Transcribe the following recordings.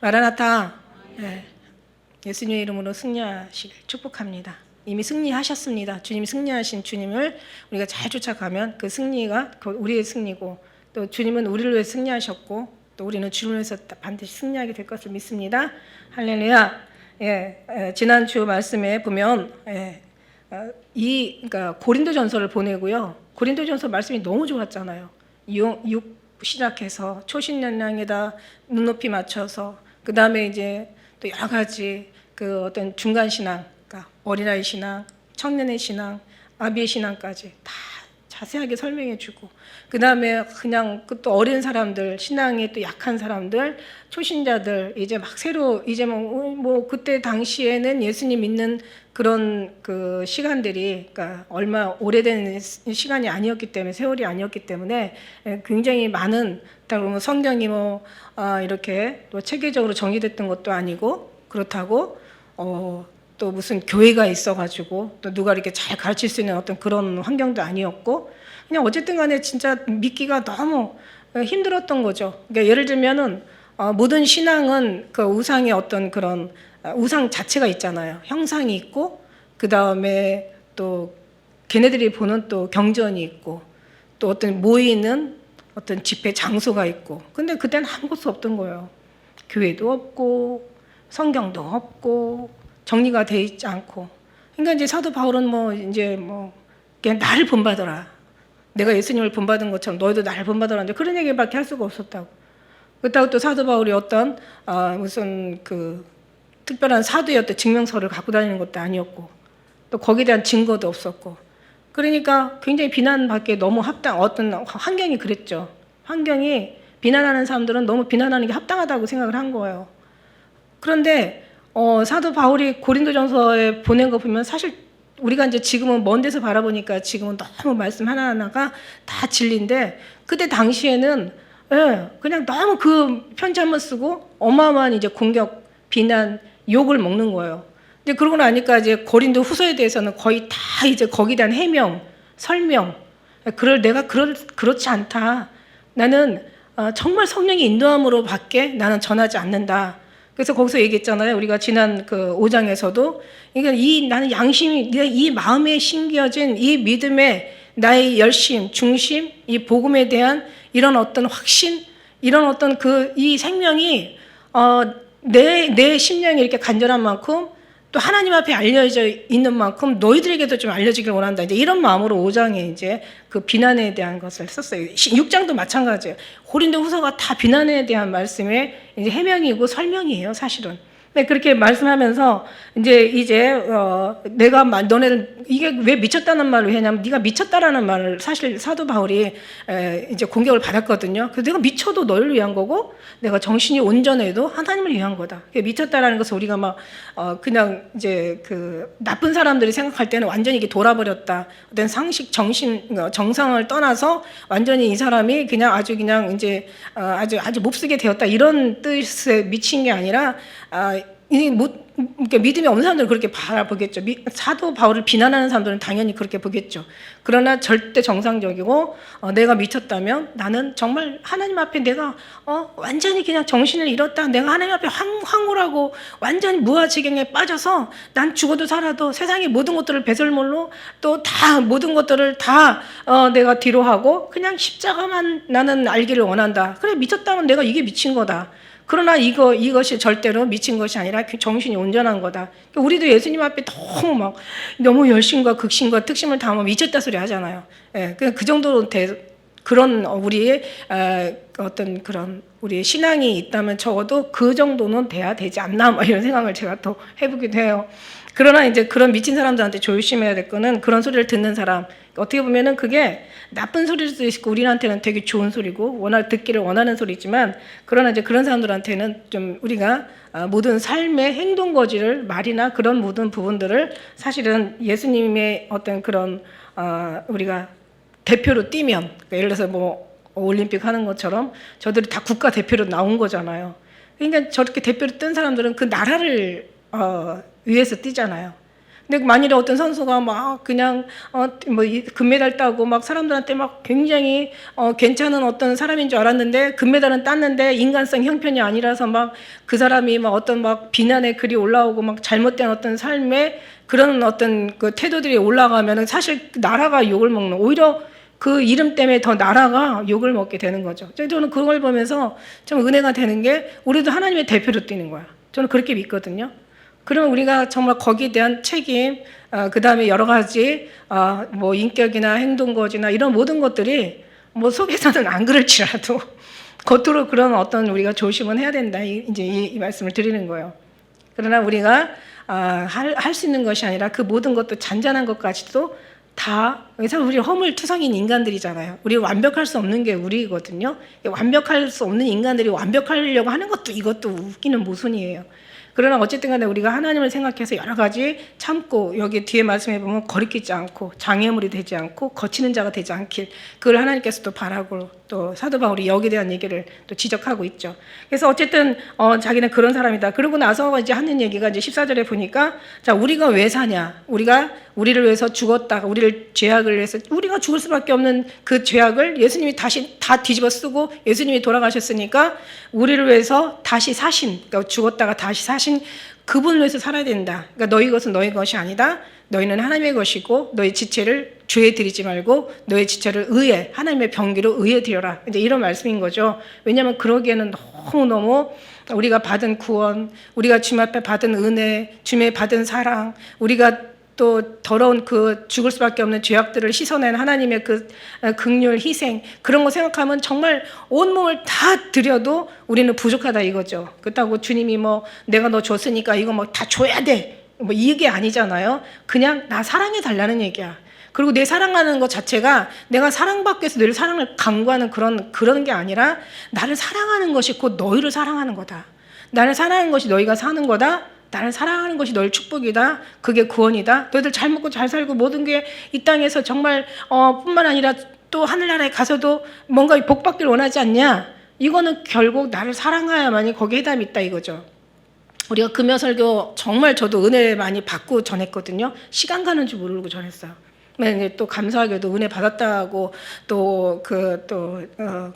마라나타. 예. 예수님의 이름으로 승리하시길 축복합니다. 이미 승리하셨습니다. 주님이 승리하신 주님을 우리가 잘 쫓아가면 그 승리가 우리의 승리고, 또 주님은 우리를 위해 승리하셨고 또 우리는 주를 위해서 반드시 승리하게 될 것을 믿습니다. 할렐루야. 지난주 말씀에 보면 그러니까 고린도전서를 보내고요. 고린도전서 말씀이 너무 좋았잖아요. 6 시작해서 초신연량에다 눈높이 맞춰서, 그 다음에 이제 또 여러 가지 그 어떤 중간 신앙, 그러니까 어린아이 신앙, 청년의 신앙, 아비의 신앙까지 다 자세하게 설명해주고, 그 다음에 그냥 또 어린 사람들, 신앙에 또 약한 사람들, 초신자들, 이제 막 새로 이제 뭐 그때 당시에는 예수님 믿는 그런 그 시간들이, 그러니까 얼마 오래된 시간이 아니었기 때문에, 세월이 아니었기 때문에 굉장히 많은, 그러면 성경이 뭐 이렇게 또 체계적으로 정의됐던 것도 아니고, 그렇다고 또 무슨 교회가 있어가지고 또 누가 이렇게 잘 가르칠 수 있는 어떤 그런 환경도 아니었고, 그냥 어쨌든 간에 진짜 믿기가 너무 힘들었던 거죠. 그러니까 예를 들면은 모든 신앙은 그 우상의 어떤 그런 우상 자체가 있잖아요. 형상이 있고, 그 다음에 또 걔네들이 보는 또 경전이 있고, 또 어떤 모이는 어떤 집회 장소가 있고, 근데 그때는 아무것도 없던 거예요. 교회도 없고 성경도 없고 정리가 돼 있지 않고. 그러니까 이제 사도 바울은 그냥 나를 본받아라, 내가 예수님을 본받은 것처럼 너희도 나를 본받아라, 그런 얘기밖에 할 수가 없었다고. 그렇다고 또 사도 바울이 어떤 무슨 그 특별한 사도의 어떤 증명서를 갖고 다니는 것도 아니었고, 또 거기에 대한 증거도 없었고, 그러니까 굉장히 비난받기에 너무 어떤 환경이 그랬죠. 환경이 비난하는 사람들은 너무 비난하는 게 합당하다고 생각을 한 거예요. 그런데 사도 바울이 고린도전서에 보낸 거 보면, 사실 우리가 이제 지금은 먼 데서 바라보니까 지금은 너무 말씀 하나하나가 다 진리인데, 그때 당시에는 그냥 너무 그 편지 한번 쓰고 어마어마한 이제 공격, 비난, 욕을 먹는 거예요. 근데 그러고 나니까 이제 고린도 후서에 대해서는 거의 다 이제 거기에 대한 해명, 설명, 내가 그렇지 않다, 나는 정말 성령의 인도함으로 밖에 나는 전하지 않는다. 그래서 거기서 얘기했잖아요. 우리가 지난 그 5장에서도, 그러니까 나는 양심이, 이 마음에 심겨진 이 믿음의 나의 열심, 중심, 이 복음에 대한 이런 어떤 확신, 이런 어떤 이 생명이 내 심령이 이렇게 간절한 만큼, 또 하나님 앞에 알려져 있는 만큼 너희들에게도 좀 알려지길 원한다. 이제 이런 마음으로 5장에 이제 그 비난에 대한 것을 썼어요. 6장도 마찬가지예요. 고린도 후서가 다 비난에 대한 말씀의 이제 해명이고 설명이에요, 사실은. 네, 그렇게 말씀하면서 이제 내가 너네를 이게 왜 미쳤다는 말을 했냐면, 네가 미쳤다라는 말을 사실 사도 바울이 이제 공격을 받았거든요. 그래서 내가 미쳐도 너를 위한 거고, 내가 정신이 온전해도 하나님을 위한 거다. 미쳤다라는 것을 우리가 막 그냥 이제 그 나쁜 사람들이 생각할 때는 완전히 이게 돌아버렸다, 어떤 상식, 정상을 떠나서 완전히 이 사람이 그냥 아주 이제 아주 몹쓰게 되었다, 이런 뜻에 미친 게 아니라 그러니까 믿음이 없는 사람들은 그렇게 바라보겠죠. 사도 바울을 비난하는 사람들은 당연히 그렇게 보겠죠. 그러나 절대 정상적이고, 내가 미쳤다면 나는 정말 하나님 앞에 내가 완전히 그냥 정신을 잃었다, 내가 하나님 앞에 황홀하고 완전히 무아지경에 빠져서 난 죽어도 살아도 세상의 모든 것들을 배설물로, 또 다 모든 것들을 다 내가 뒤로 하고 그냥 십자가만 나는 알기를 원한다. 그래, 미쳤다면 내가 이게 미친 거다. 그러나 이것이 절대로 미친 것이 아니라 정신이 온전한 거다. 우리도 예수님 앞에 너무 열심과 극심과 특심을 다하면 미쳤다 소리 하잖아요. 그 정도로 그런 우리의 어떤 그런 우리의 신앙이 있다면 적어도 그 정도는 돼야 되지 않나, 이런 생각을 제가 또 해보기도 해요. 그러나 이제 그런 미친 사람들한테 조심해야 될 거는, 그런 소리를 듣는 사람, 어떻게 보면은 그게 나쁜 소리일 수도 있고 우리한테는 되게 좋은 소리고 듣기를 원하는 소리지만, 그러나 이제 그런 사람들한테는 좀 우리가 모든 삶의 행동 거지를, 말이나 그런 모든 부분들을 사실은 예수님의 어떤 그런 우리가 대표로 뛰면, 그러니까 예를 들어서 뭐 올림픽 하는 것처럼 저들이 다 국가 대표로 나온 거잖아요. 그러니까 저렇게 대표로 뜬 사람들은 그 나라를 위해서 뛰잖아요. 근데 만일에 어떤 선수가 막 그냥 뭐 금메달 따고 막 사람들한테 막 굉장히 괜찮은 어떤 사람인 줄 알았는데 금메달은 땄는데 인간성 형편이 아니라서 막 그 사람이 막 어떤 막 비난의 글이 올라오고 막 잘못된 어떤 삶의 그런 어떤 그 태도들이 올라가면은 사실 나라가 욕을 먹는, 오히려 그 이름 때문에 더 나라가 욕을 먹게 되는 거죠. 저는 그걸 보면서 좀 은혜가 되는 게 우리도 하나님의 대표로 뛰는 거야. 저는 그렇게 믿거든요. 그러면 우리가 정말 거기에 대한 책임, 그 다음에 여러 가지 뭐 인격이나 행동거지나 이런 모든 것들이 뭐 속에서는 안 그럴지라도 겉으로 그런 어떤 우리가 조심은 해야 된다. 이제 이 말씀을 드리는 거예요. 그러나 우리가 할 수 있는 것이 아니라 그 모든 것도 잔잔한 것까지도 다, 그래서 우리 허물투성인 인간들이잖아요. 우리 완벽할 수 없는 게 우리거든요. 완벽할 수 없는 인간들이 완벽하려고 하는 것도 이것도 웃기는 모순이에요. 그러나 어쨌든 간에 우리가 하나님을 생각해서 여러 가지 참고, 여기 뒤에 말씀해 보면 거리끼지 않고 장애물이 되지 않고 거치는 자가 되지 않길, 그걸 하나님께서 또 바라고 또 사도 바울이 여기에 대한 얘기를 또 지적하고 있죠. 그래서 어쨌든 자기는 그런 사람이다. 그러고 나서 이제 하는 얘기가 이제 14절에 보니까, 자, 우리가 왜 사냐? 우리를 위해서 죽었다가, 우리를 죄악을 위해서 우리가 죽을 수밖에 없는 그 죄악을 예수님이 다시 다 뒤집어 쓰고 예수님이 돌아가셨으니까 우리를 위해서 다시 사신, 그러니까 죽었다가 다시 사신 그분을 위해서 살아야 된다. 그러니까 너희 것은 너희 것이 아니다. 너희는 하나님의 것이고 너희 지체를 죄에 드리지 말고 너희 지체를 의에, 하나님의 병기로 의에 드려라. 이제 이런 말씀인 거죠. 왜냐하면 그러기에는 너무너무 우리가 받은 구원, 우리가 주님 앞에 받은 은혜, 주님의 받은 사랑, 우리가 또 더러운 그 죽을 수밖에 없는 죄악들을 씻어낸 하나님의 그 긍휼, 희생, 그런 거 생각하면 정말 온몸을 다 드려도 우리는 부족하다 이거죠. 그렇다고 주님이 뭐 내가 너 줬으니까 이거 뭐 다 줘야 돼, 뭐 이게 아니잖아요. 그냥 나 사랑해 달라는 얘기야. 그리고 내 사랑하는 것 자체가 내가 사랑받기 위해서 늘 사랑을 강구하는 그런 게 아니라 나를 사랑하는 것이 곧 너희를 사랑하는 거다. 나를 사랑하는 것이 너희가 사는 거다. 나를 사랑하는 것이 너희 축복이다. 그게 구원이다. 너희들 잘 먹고 잘 살고 모든 게 이 땅에서 정말 뿐만 아니라 또 하늘나라에 가서도 뭔가 복받기를 원하지 않냐. 이거는 결국 나를 사랑해야만이 거기에 해답이 있다 이거죠. 우리가 금요설교 정말 저도 은혜 많이 받고 전했거든요. 시간 가는 줄 모르고 전했어요. 또 감사하게도 은혜 받았다고 또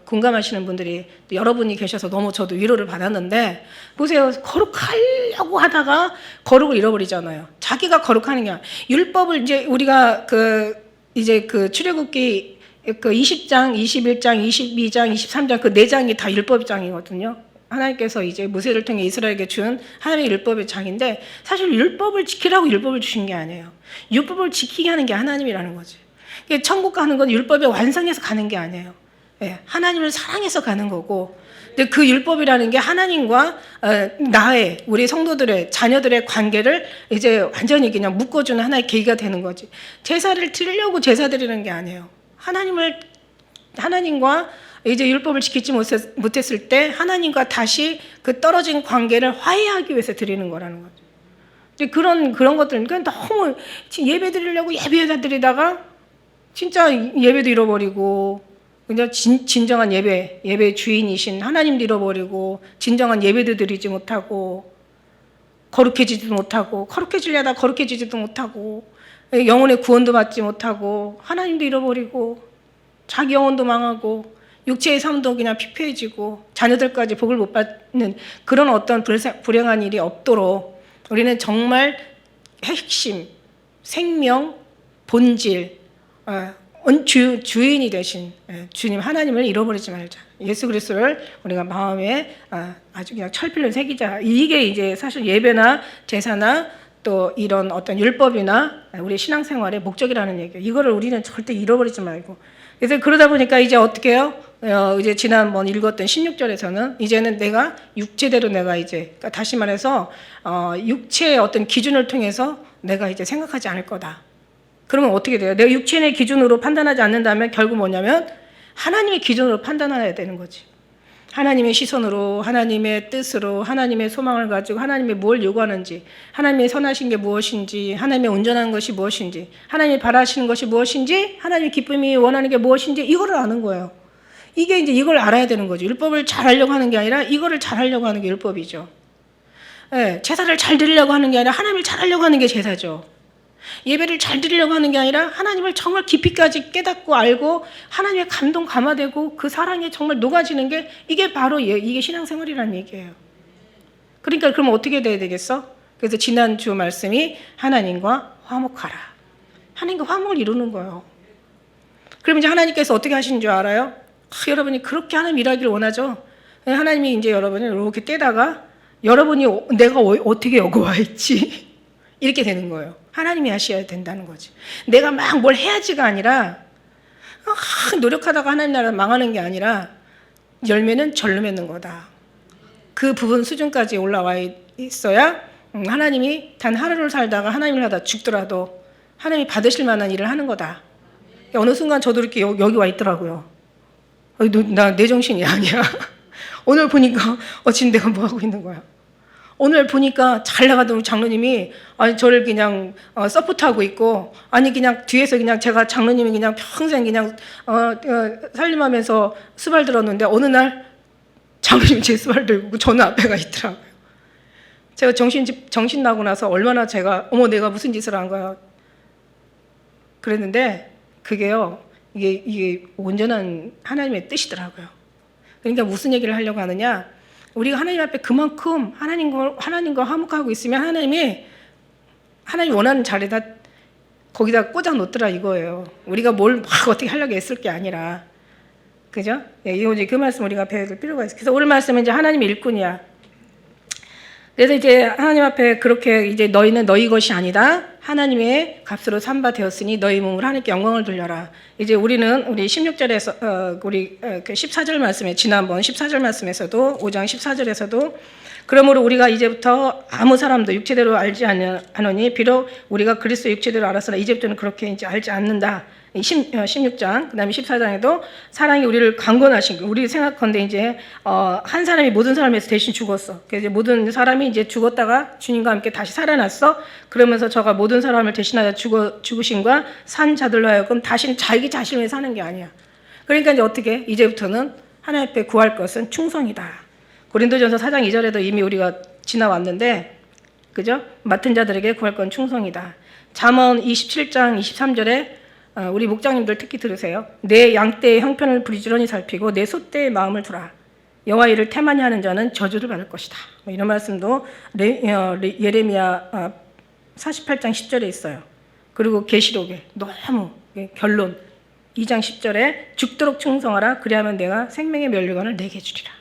공감하시는 분들이 여러분이 계셔서 너무 저도 위로를 받았는데, 보세요. 거룩하려고 하다가 거룩을 잃어버리잖아요. 자기가 거룩하는 게 아니라 율법을 이제 우리가 이제 출애굽기 20장, 21장, 22장, 23장 그 4장이 다 율법장이거든요. 하나님께서 이제 모세를 통해 이스라엘에게 준 하나님의 율법의 장인데, 사실 율법을 지키라고 율법을 주신 게 아니에요. 율법을 지키게 하는 게 하나님이라는 거지. 천국 가는 건 율법의 완성에서 가는 게 아니에요. 하나님을 사랑해서 가는 거고, 근데 그 율법이라는 게 하나님과 나의, 우리 성도들의 자녀들의 관계를 이제 완전히 그냥 묶어주는 하나의 계기가 되는 거지. 제사를 드리려고 제사 드리는 게 아니에요. 하나님과 이제 율법을 지키지 못했을 때 하나님과 다시 그 떨어진 관계를 화해하기 위해서 드리는 거라는 거죠. 이제 그런 것들, 그러니까 너무 예배 드리려고 예배에다 드리다가 진짜 예배도 잃어버리고, 그냥 진정한 예배 주인이신 하나님도 잃어버리고, 진정한 예배도 드리지 못하고, 거룩해지지도 못하고, 거룩해지려다 거룩해지지도 못하고, 영혼의 구원도 받지 못하고, 하나님도 잃어버리고, 자기 영혼도 망하고, 육체의 삶도 그냥 피폐해지고 자녀들까지 복을 못 받는 그런 어떤 불행한 일이 없도록 우리는 정말 핵심, 생명, 본질, 주인이 되신 주님 하나님을 잃어버리지 말자. 예수 그리스도를 우리가 마음에 아주 그냥 철필로 새기자. 이게 이제 사실 예배나 제사나 또 이런 어떤 율법이나 우리 신앙생활의 목적이라는 얘기예요. 이거를 우리는 절대 잃어버리지 말고. 그래서 그러다 보니까 이제 어떻게 해요? 이제 지난번 읽었던 16절에서는 이제는 내가 육체대로 내가 이제, 그러니까 다시 말해서 육체의 어떤 기준을 통해서 내가 이제 생각하지 않을 거다. 그러면 어떻게 돼요? 내가 육체의 기준으로 판단하지 않는다면 결국 뭐냐면 하나님의 기준으로 판단해야 되는 거지. 하나님의 시선으로, 하나님의 뜻으로, 하나님의 소망을 가지고 하나님이 뭘 요구하는지, 하나님의 선하신 게 무엇인지, 하나님의 온전한 것이 무엇인지, 하나님이 바라시는 것이 무엇인지, 하나님의 기쁨이 원하는 게 무엇인지, 이거를 아는 거예요. 이게 이제 이걸 알아야 되는 거죠. 율법을 잘 하려고 하는 게 아니라 이거를 잘 하려고 하는 게 율법이죠. 제사를 잘 드리려고 하는 게 아니라 하나님을 잘 하려고 하는 게 제사죠. 예배를 잘 드리려고 하는 게 아니라 하나님을 정말 깊이까지 깨닫고 알고 하나님의 감동 감화되고 그 사랑에 정말 녹아지는 게 이게 바로 이게 신앙생활이라는 얘기예요. 그러니까 그럼 어떻게 돼야 되겠어? 그래서 지난주 말씀이 하나님과 화목하라. 하나님과 화목을 이루는 거예요. 그럼 이제 하나님께서 어떻게 하시는 줄 알아요? 여러분이 그렇게 하나님 일하기를 원하죠. 하나님이 이제 여러분을 이렇게 떼다가 여러분이 내가 어떻게 여기 와 있지? 이렇게 되는 거예요. 하나님이 하셔야 된다는 거지. 내가 막 뭘 해야지가 아니라 노력하다가 하나님 나라 망하는 게 아니라 열매는 절로 맺는 거다. 그 부분 수준까지 올라와 있어야 하나님이 단 하루를 살다가 하나님을 하다 죽더라도 하나님이 받으실 만한 일을 하는 거다. 어느 순간 저도 이렇게 여기 와 있더라고요. 나 내 정신이 아니야. 오늘 보니까 지금 내가 뭐 하고 있는 거야. 오늘 보니까 잘 나가던 우리 장로님이 저를 그냥 서포트하고 있고, 아니 그냥 뒤에서 그냥 제가 장로님이 그냥 평생 그냥 살림하면서 수발 들었는데 어느 날 장로님이 제 수발 들고 저는 앞에 가 있더라고요. 제가 정신 나고 나서 얼마나 제가 내가 무슨 짓을 한 거야 그랬는데 그게요 이게 온전한 하나님의 뜻이더라고요. 그러니까 무슨 얘기를 하려고 하느냐, 우리가 하나님 앞에 그만큼 하나님과 화목하고 있으면 하나님이 원하는 자리에다 거기다 꽂아 놓더라 이거예요. 우리가 뭘 막 어떻게 하려고 애쓸 게 아니라, 그죠? 이제 그 말씀 우리가 배울 필요가 있어요. 그래서 오늘 말씀은 이제 하나님의 일꾼이야. 그래서 이제 하나님 앞에 그렇게 이제 너희는 너희 것이 아니다. 하나님의 값으로 삼바 되었으니 너희 몸을 하나님께 영광을 돌려라. 이제 우리 16절에서 우리 14절 말씀에 지난번 14절 말씀에서도 5장 14절에서도 그러므로 우리가 이제부터 아무 사람도 육체대로 알지 않으니 비록 우리가 그리스도 육체대로 알았으나 이제부터는 그렇게 이제 알지 않는다. 16장 그다음에 14장에도 사랑이 우리를 강권하신 거. 우리 생각컨대 이제 한 사람이 모든 사람에서 대신 죽었어. 그래서 모든 사람이 이제 죽었다가 주님과 함께 다시 살아났어. 그러면서 저가 모든 사람을 대신하여 죽으심과 산 자들로 하여금 다시는 자기 자신을 사는 게 아니야. 그러니까 이제 어떻게 이제부터는 하나님 앞에 구할 것은 충성이다. 고린도전서 4장 2절에도 이미 우리가 지나왔는데, 그죠? 맡은 자들에게 구할 건 충성이다. 잠언 27장 23절에 우리 목장님들 특히 들으세요. 내 양떼의 형편을 부지런히 살피고 내 소떼의 마음을 두라. 여호와 일을 태만히 하는 자는 저주를 받을 것이다. 이런 말씀도 예레미야 48장 10절에 있어요. 그리고 계시록에 너무 결론 2장 10절에 죽도록 충성하라. 그리하면 내가 생명의 면류관을 내게 주리라.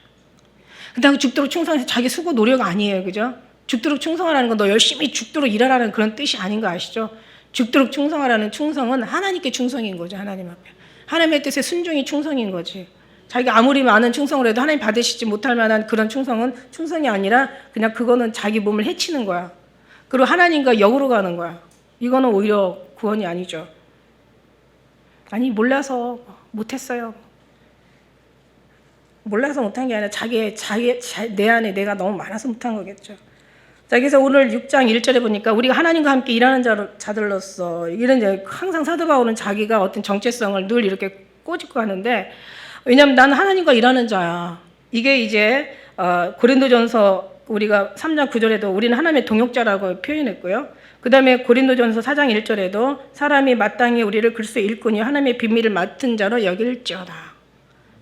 근데 죽도록 충성해서 자기 수고 노력 아니에요, 그죠? 죽도록 충성하라는 건 너 열심히 죽도록 일하라는 그런 뜻이 아닌 거 아시죠? 죽도록 충성하라는 충성은 하나님께 충성인 거죠. 하나님 앞에 하나님의 뜻에 순종이 충성인 거지. 자기가 아무리 많은 충성을 해도 하나님 받으시지 못할 만한 그런 충성은 충성이 아니라 그냥 그거는 자기 몸을 해치는 거야. 그리고 하나님과 역으로 가는 거야. 이거는 오히려 구원이 아니죠. 아니 몰라서 못했어요. 몰라서 못한 게 아니라 내 안에 내가 너무 많아서 못한 거겠죠. 자, 그래서 오늘 6장 1절에 보니까 우리가 하나님과 함께 일하는 자들로서 이런 이제 항상 사도 바울은 자기가 어떤 정체성을 늘 이렇게 꼬집고 하는데, 왜냐하면 나는 하나님과 일하는 자야. 이게 이제 고린도전서 우리가 3장 9절에도 우리는 하나님의 동역자라고 표현했고요. 그 다음에 고린도전서 4장 1절에도 사람이 마땅히 우리를 그리스도의 일꾼이 하나님의 비밀을 맡은 자로 여길지어다.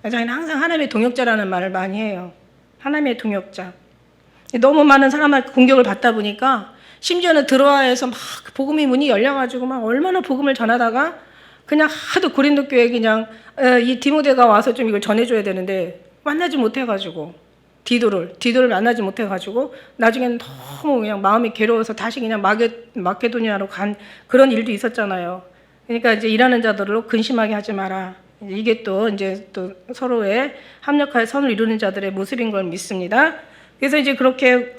저희는 항상 하나님의 동역자라는 말을 많이 해요. 하나님의 동역자. 너무 많은 사람한테 공격을 받다 보니까 심지어는 들어와서 막 복음의 문이 열려가지고 막 얼마나 복음을 전하다가 그냥 하도 고린도 교회 그냥 이 디모데가 와서 좀 이걸 전해줘야 되는데 만나지 못해가지고 디도를 만나지 못해가지고 나중에는 너무 그냥 마음이 괴로워서 다시 그냥 마케도니아로 간 그런 일도 있었잖아요. 그러니까 이제 일하는 자들로 근심하게 하지 마라. 이게 또 이제 또 서로의 합력하여 선을 이루는 자들의 모습인 걸 믿습니다. 그래서 이제 그렇게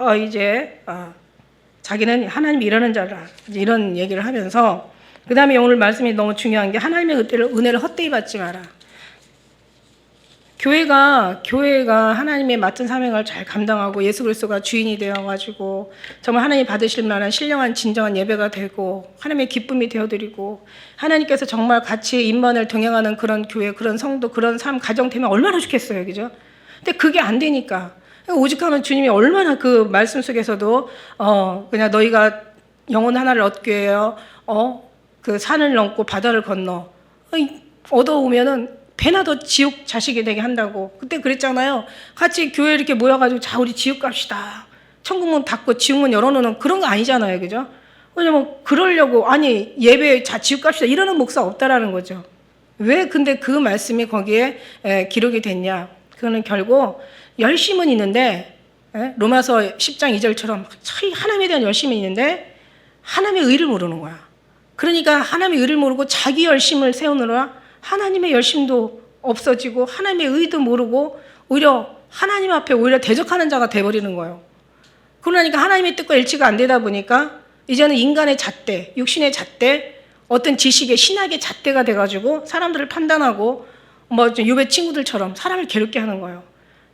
자기는 하나님이 일하는 자라 이런 얘기를 하면서, 그 다음에 오늘 말씀이 너무 중요한 게 하나님의 은혜를 헛되이 받지 마라. 교회가 하나님의 맡은 사명을 잘 감당하고 예수 그리스도가 주인이 되어가지고 정말 하나님 받으실 만한 신령한 진정한 예배가 되고 하나님의 기쁨이 되어드리고 하나님께서 정말 같이 임만을 동행하는 그런 교회, 그런 성도, 그런 삶 가정 되면 얼마나 좋겠어요, 그죠? 근데 그게 안 되니까 오직하면 주님이 얼마나 그 말씀 속에서도 그냥 너희가 영혼 하나를 얻게 해요. 그 산을 넘고 바다를 건너 얻어오면은 배나 더 지옥 자식이 되게 한다고. 그때 그랬잖아요. 같이 교회 이렇게 모여가지고 자 우리 지옥 갑시다. 천국문 닫고 지옥문 열어놓는 그런 거 아니잖아요, 그죠? 왜냐면 그러려고 아니 예배 자 지옥 갑시다 이러는 목사 없다라는 거죠. 왜 근데 그 말씀이 거기에 기록이 됐냐? 그거는 결국 열심은 있는데 로마서 10장 2절처럼 하나님에 대한 열심이 있는데 하나님의 의를 모르는 거야. 그러니까 하나님의 의를 모르고 자기 열심을 세우느라 하나님의 열심도 없어지고 하나님의 의도 모르고 오히려 하나님 앞에 오히려 대적하는 자가 돼버리는 거예요. 그러니까 하나님의 뜻과 일치가 안 되다 보니까 이제는 인간의 잣대, 육신의 잣대, 어떤 지식의 신학의 잣대가 돼가지고 사람들을 판단하고 뭐 유배 친구들처럼 사람을 괴롭게 하는 거예요.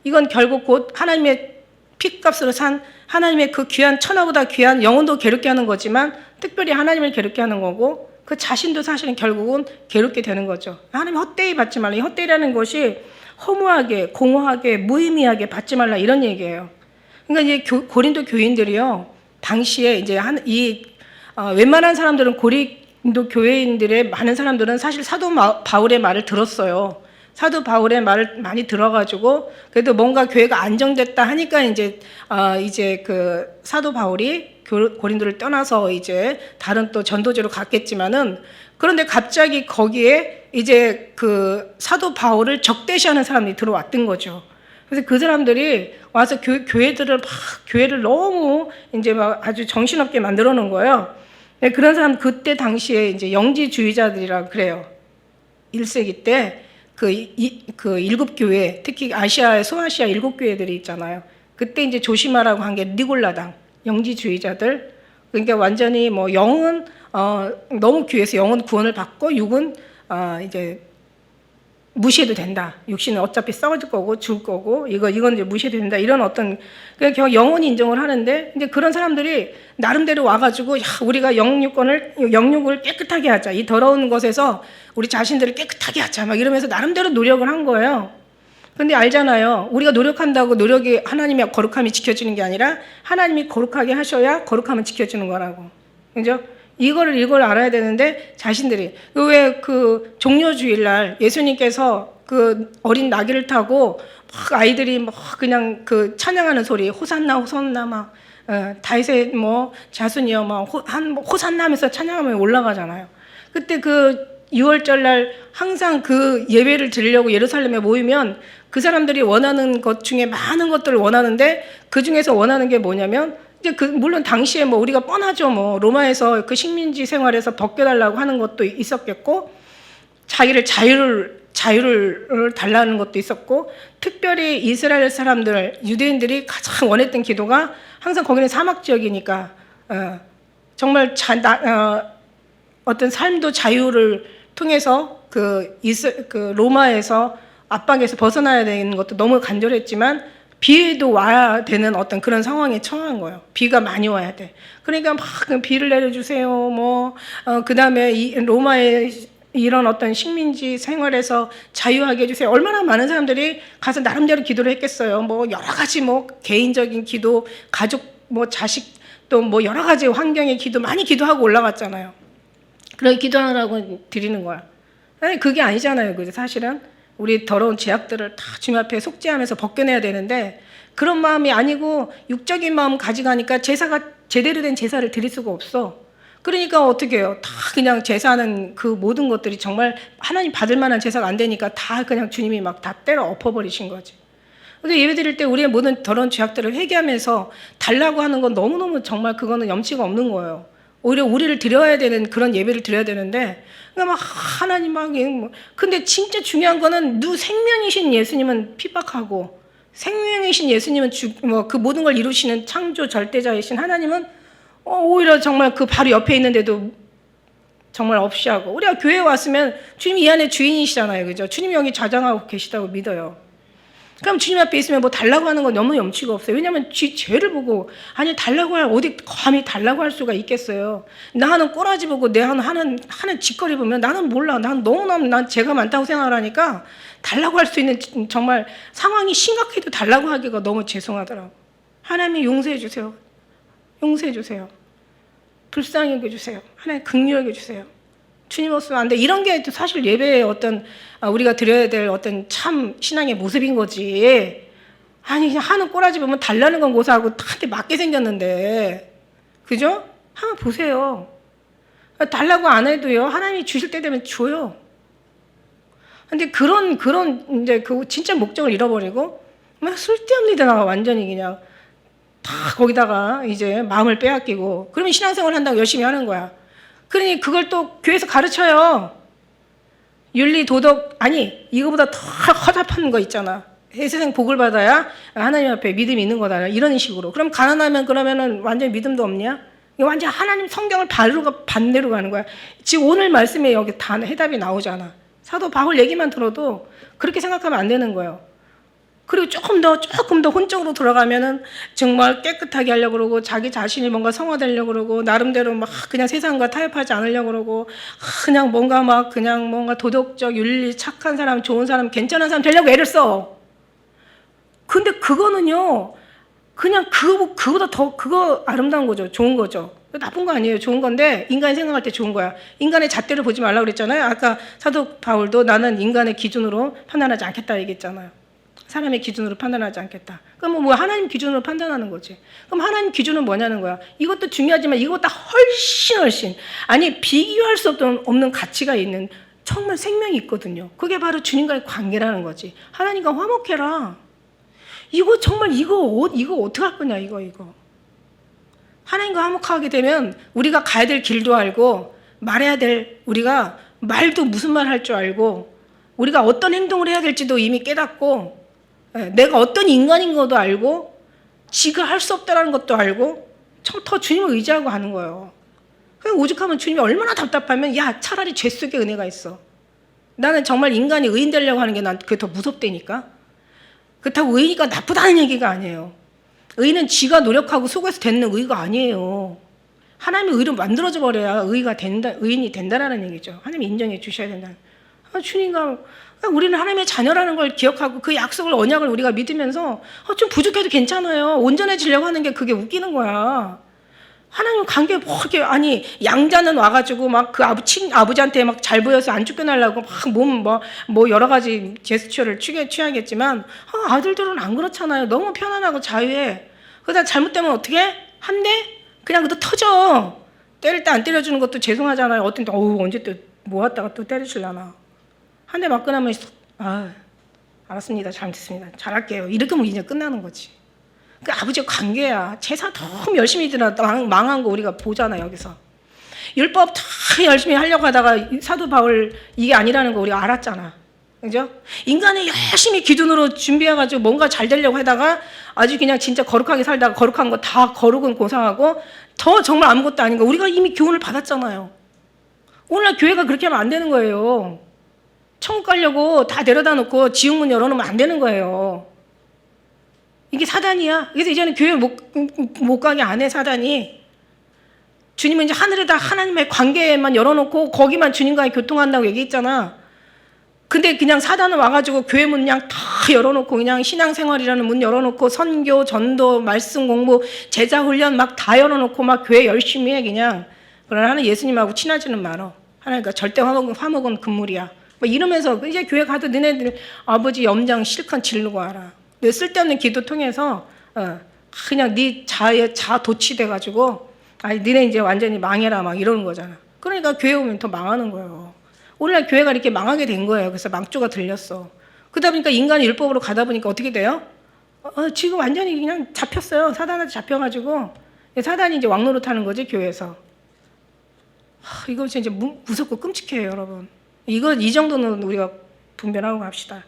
이건 결국 곧 하나님의 핏값으로 산 하나님의 그 귀한 천하보다 귀한 영혼도 괴롭게 하는 거지만 특별히 하나님을 괴롭게 하는 거고 그 자신도 사실은 결국은 괴롭게 되는 거죠. 하나님 헛되이 받지 말라. 이 헛되이라는 것이 허무하게 공허하게 무의미하게 받지 말라 이런 얘기예요. 그러니까 이제 고린도 교인들이요 당시에 이제 웬만한 사람들은 고린도 교회인들의 많은 사람들은 사실 사도 바울의 말을 들었어요. 사도 바울의 말을 많이 들어가지고 그래도 뭔가 교회가 안정됐다 하니까 이제 그 사도 바울이 고린도를 떠나서 이제 다른 또 전도지로 갔겠지만은 그런데 갑자기 거기에 이제 그 사도 바울을 적대시하는 사람들이 들어왔던 거죠. 그래서 그 사람들이 와서 교회를 너무 이제 막 아주 정신없게 만들어 놓은 거예요. 그런 사람 그때 당시에 이제 영지주의자들이라고 그래요. 1세기 때 그 7교회, 특히 아시아의 소아시아 7교회들이 있잖아요. 그때 이제 조심하라고 한 게 니골라당, 영지주의자들. 그러니까 완전히 뭐 영은 너무 귀해서 영은 구원을 받고 육은 이제 무시해도 된다. 육신은 어차피 썩어질 거고 죽을 거고 이건 이제 무시해도 된다. 이런 어떤 그냥 영원히 인정을 하는데 이제 그런 사람들이 나름대로 와가지고 야 우리가 영육을 깨끗하게 하자. 이 더러운 것에서 우리 자신들을 깨끗하게 하자. 막 이러면서 나름대로 노력을 한 거예요. 근데 알잖아요. 우리가 노력한다고 노력이 하나님의 거룩함이 지켜지는 게 아니라 하나님이 거룩하게 하셔야 거룩함은 지켜지는 거라고. 그죠? 이걸 알아야 되는데 자신들이 왜 그 종려주일날 예수님께서 그 어린 나귀를 타고 막 아이들이 막 그냥 그 찬양하는 소리 호산나 호산나 막 다윗의 뭐 자손이여 막 호산나 하면서 찬양하면 올라가잖아요. 그때 그 6월절날 항상 그 예배를 드리려고 예루살렘에 모이면 그 사람들이 원하는 것 중에 많은 것들을 원하는데 그 중에서 원하는 게 뭐냐면 이제 물론 당시에 뭐 우리가 뻔하죠. 뭐 로마에서 그 식민지 생활에서 벗겨달라고 하는 것도 있었겠고, 자기를 자유를 달라는 것도 있었고, 특별히 이스라엘 사람들, 유대인들이 가장 원했던 기도가 항상 거기는 사막 지역이니까 정말 어떤 삶도 자유를 통해서 그 로마에서 압박에서 벗어나야 되는 것도 너무 간절했지만. 비도 와야 되는 어떤 그런 상황에 처한 거예요. 비가 많이 와야 돼. 그러니까 막 비를 내려주세요. 그 다음에 로마의 이런 어떤 식민지 생활에서 자유하게 해주세요. 얼마나 많은 사람들이 가서 나름대로 기도를 했겠어요. 뭐 여러 가지 뭐 개인적인 기도, 가족, 뭐 자식 또 뭐 여러 가지 환경의 기도 많이 기도하고 올라갔잖아요. 그런 기도하라고 드리는 거야. 아니 그게 아니잖아요. 그죠? 사실은. 우리 더러운 죄악들을 다 주님 앞에 속죄하면서 벗겨내야 되는데 그런 마음이 아니고 육적인 마음 가져가니까 제사가 제대로 된 제사를 드릴 수가 없어. 그러니까 어떻게 해요? 다 그냥 제사하는 그 모든 것들이 정말 하나님 받을 만한 제사가 안 되니까 다 그냥 주님이 막 다 때려 엎어버리신 거지. 그래서 예배 드릴 때 우리의 모든 더러운 죄악들을 회개하면서 달라고 하는 건 너무너무 정말 그거는 염치가 없는 거예요. 오히려 우리를 드려야 되는 그런 예배를 드려야 되는데 그러니까 막 하나님 막 근데 진짜 중요한 거는 생명이신 예수님은 핍박하고 생명이신 예수님은 그 모든 걸 이루시는 창조 절대자이신 하나님은 오히려 정말 그 바로 옆에 있는데도 정말 없이 하고 우리가 교회에 왔으면 주님이 이 안에 주인이시잖아요. 그죠? 주님이 여기 자장하고 계시다고 믿어요. 그럼 주님 앞에 있으면 뭐 달라고 하는 건 너무 염치가 없어요. 왜냐하면 죄를 보고 아니 달라고 어디 감히 달라고 할 수가 있겠어요. 나는 꼬라지 보고 내 하는 짓거리 보면 나는 몰라. 난 죄가 많다고 생각을 하니까 달라고 할 수 있는 정말 상황이 심각해도 달라고 하기가 너무 죄송하더라고. 하나님이 용서해 주세요. 용서해 주세요. 불쌍히 여겨주세요. 하나님 긍휼히 여겨주세요. 주님 없으면 안 돼. 이런 게 사실 예배의 어떤 우리가 드려야 될 어떤 참 신앙의 모습인 거지. 아니 그냥 하는 꼬라지 보면 달라는 건 고사하고 한테 맞게 생겼는데, 그죠? 한번 보세요. 달라고 안 해도요, 하나님이 주실 때 되면 줘요. 근데 그런 이제 그 진짜 목적을 잃어버리고 막 쓸데없는 데다가 완전히 그냥 다 거기다가 이제 마음을 빼앗기고, 그러면 신앙생활 한다고 열심히 하는 거야. 그러니 그걸 또 교회에서 가르쳐요. 윤리, 도덕, 아니 이거보다 더 허접한 거 있잖아. 세상 복을 받아야 하나님 앞에 믿음이 있는 거다. 이런 식으로. 그럼 가난하면 그러면은 완전히 믿음도 없냐? 완전 하나님 성경을 반대로 가는 거야. 지금 오늘 말씀에 여기 다 해답이 나오잖아. 사도 바울 얘기만 들어도 그렇게 생각하면 안 되는 거예요. 그리고 조금 더 혼적으로 들어가면은 정말 깨끗하게 하려고 그러고, 자기 자신이 뭔가 성화되려고 그러고, 나름대로 막 그냥 세상과 타협하지 않으려고 그러고, 그냥 뭔가 도덕적, 윤리, 착한 사람, 좋은 사람, 괜찮은 사람 되려고 애를 써. 근데 그거는요, 그냥 그거보다 더 그거 아름다운 거죠. 좋은 거죠. 나쁜 거 아니에요. 좋은 건데 인간이 생각할 때 좋은 거야. 인간의 잣대를 보지 말라고 그랬잖아요. 아까 사도 바울도 나는 인간의 기준으로 판단하지 않겠다 얘기했잖아요. 사람의 기준으로 판단하지 않겠다. 그럼 뭐 하나님 기준으로 판단하는 거지. 그럼 하나님 기준은 뭐냐는 거야. 이것도 중요하지만 이것보다 훨씬 아니 비교할 수 없는 가치가 있는 정말 생명이 있거든요. 그게 바로 주님과의 관계라는 거지. 하나님과 화목해라. 이거 정말 이거 어떻게 할 거냐 이거. 하나님과 화목하게 되면 우리가 가야 될 길도 알고, 말해야 될 우리가 말도 무슨 말 할 줄 알고, 우리가 어떤 행동을 해야 될지도 이미 깨닫고, 내가 어떤 인간인 것도 알고, 지가 할 수 없다는 것도 알고, 더 주님을 의지하고 하는 거예요. 그냥 오죽하면 주님이 얼마나 답답하면 야 차라리 죄 속에 은혜가 있어. 나는 정말 인간이 의인 되려고 하는 게 난 그게 더 무섭다니까. 그렇다고 의의가 나쁘다는 얘기가 아니에요. 의는 지가 노력하고 속에서 되는 의가 아니에요. 하나님의 의로 만들어져 버려야 의인이 된다라는 얘기죠. 하나님이 인정해 주셔야 된다. 주님과 우리는 하나님의 자녀라는 걸 기억하고 그 약속을, 언약을 우리가 믿으면서 좀 부족해도 괜찮아요. 온전해지려고 하는 게 그게 웃기는 거야. 하나님 관계 뭐 이렇게, 아니 양자는 와가지고 막 그 아버지한테 막 잘 보여서 안 쫓겨나려고 막 몸 뭐 여러 가지 제스처를 취하겠지만 아들들은 안 그렇잖아요. 너무 편안하고 자유해. 그러다 잘못되면 어떻게 한 대 그냥 그도 터져. 때릴 때 안 때려주는 것도 죄송하잖아요. 어떤 때 언제 또 모았다가 또 때리실라나. 한 대 맞고 나면 알았습니다. 잘못했습니다. 잘할게요. 이렇게 하면 이제 끝나는 거지. 그 아버지의 관계야. 제사 너무 열심히 드나 망한 거 우리가 보잖아. 여기서 율법 다 열심히 하려고 하다가 사도 바울 이게 아니라는 거 우리가 알았잖아. 그죠? 인간이 열심히 기준으로 준비해가지고 뭔가 잘 되려고 하다가 아주 그냥 진짜 거룩하게 살다가 거룩한 거 다 거룩은 고상하고 더 정말 아무것도 아닌 거 우리가 이미 교훈을 받았잖아요. 오늘날 교회가 그렇게 하면 안 되는 거예요. 천국 가려고 다 내려다 놓고 지옥문 열어놓으면 안 되는 거예요. 이게 사단이야. 그래서 이제는 교회 못 가게 안 해, 사단이. 주님은 이제 하늘에다 하나님의 관계만 열어놓고 거기만 주님과의 교통한다고 얘기했잖아. 근데 그냥 사단은 와가지고 교회 문 그냥 다 열어놓고 그냥 신앙생활이라는 문 열어놓고 선교, 전도, 말씀 공부, 제자 훈련 막 다 열어놓고 막 교회 열심히 해 그냥. 그러나 하는 예수님하고 친하지는 말어. 하나니까 절대 화목은 금물이야. 뭐 이러면서 이제 교회 가도 너네들 아버지 염장 실컷 지르고 와라. 내 쓸데없는 기도 통해서 그냥 네 자 도취돼가지고 니네 이제 완전히 망해라 막 이러는 거잖아. 그러니까 교회 오면 더 망하는 거예요. 오늘날 교회가 이렇게 망하게 된 거예요. 그래서 망조가 들렸어. 그러다 보니까 인간이 율법으로 가다 보니까 어떻게 돼요? 지금 완전히 그냥 잡혔어요. 사단한테 잡혀가지고 사단이 이제 왕노릇 하는 거지 교회에서. 이거 진짜 무섭고 끔찍해요, 여러분. 이 정도는 우리가 분별하고 갑시다.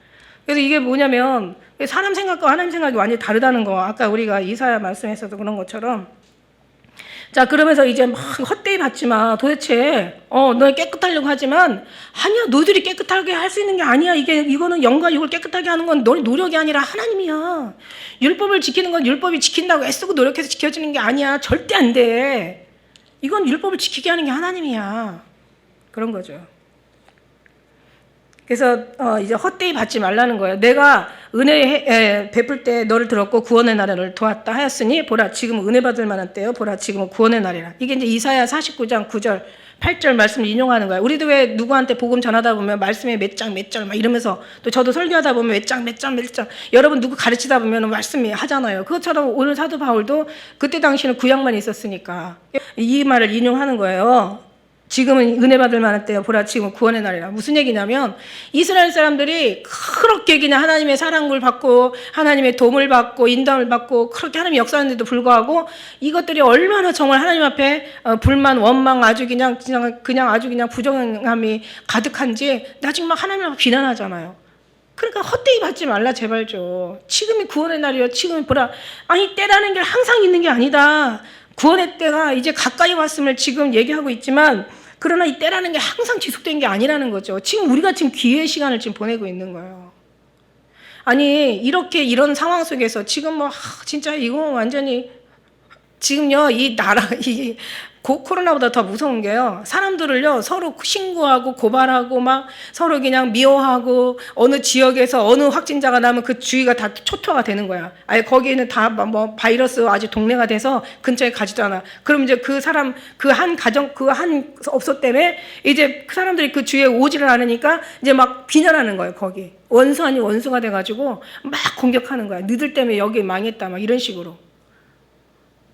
그래서 이게 뭐냐면 사람 생각과 하나님 생각이 완전히 다르다는 거. 아까 우리가 이사야 말씀에서도 그런 것처럼. 자, 그러면서 이제 막 헛되이 받지 마. 도대체 너 깨끗하려고 하지만 아니야. 너희들이 깨끗하게 할 수 있는 게 아니야. 이거는 영과 육을 깨끗하게 하는 건 너희 노력이 아니라 하나님이야. 율법을 지키는 건 율법이 지킨다고 애쓰고 노력해서 지켜지는 게 아니야. 절대 안 돼. 이건 율법을 지키게 하는 게 하나님이야. 그런 거죠. 그래서 이제 헛되이 받지 말라는 거예요. 내가 베풀 때 너를 들었고 구원의 날을 도왔다 하였으니 보라 지금 은혜 받을 만한 때요 보라 지금은 구원의 날이라. 이게 이제 이사야 49장 9절 8절 말씀을 인용하는 거야. 우리도 왜 누구한테 복음 전하다 보면 말씀에 몇 장 몇 절 막 이러면서 또 저도 설교하다 보면 몇 장 몇 장 몇 장 여러분 누구 가르치다 보면 말씀이 하잖아요. 그것처럼 오늘 사도 바울도 그때 당시는 구약만 있었으니까 이 말을 인용하는 거예요. 지금은 은혜 받을 만한 때요 보라 지금은 구원의 날이라. 무슨 얘기냐면 이스라엘 사람들이 그렇게 그냥 하나님의 사랑을 받고 하나님의 도움을 받고 인도를 받고 그렇게 하나님이 역사하는데도 불구하고 이것들이 얼마나 정말 하나님 앞에 불만 원망 아주 그냥 아주 그냥 부정함이 가득한지 나중에 막 하나님 앞에 비난하잖아요. 그러니까 헛되이 받지 말라 제발 좀. 지금이 구원의 날이요 지금이 보라. 아니 때라는 게 항상 있는 게 아니다. 구원의 때가 이제 가까이 왔음을 지금 얘기하고 있지만 그러나 이 때라는 게 항상 지속된 게 아니라는 거죠. 지금 우리가 지금 기회의 시간을 지금 보내고 있는 거예요. 아니 이렇게 이런 상황 속에서 지금 뭐 진짜 이거 완전히 지금요 이 나라 이 코로나보다 더 무서운 게요. 사람들을요 서로 신고하고 고발하고 막 서로 그냥 미워하고 어느 지역에서 어느 확진자가 나면 그 주위가 다 초토화가 되는 거야. 아예 거기에는 다 뭐 바이러스 아주 동네가 돼서 근처에 가지도 않아. 그럼 이제 그 사람 그 한 가정 그 한 업소 때문에 이제 그 사람들이 그 주위에 오지를 않으니까 이제 막 비난하는 거예요. 거기 원수 아닌 원수가 돼가지고 막 공격하는 거야. 너희들 때문에 여기 망했다 막 이런 식으로.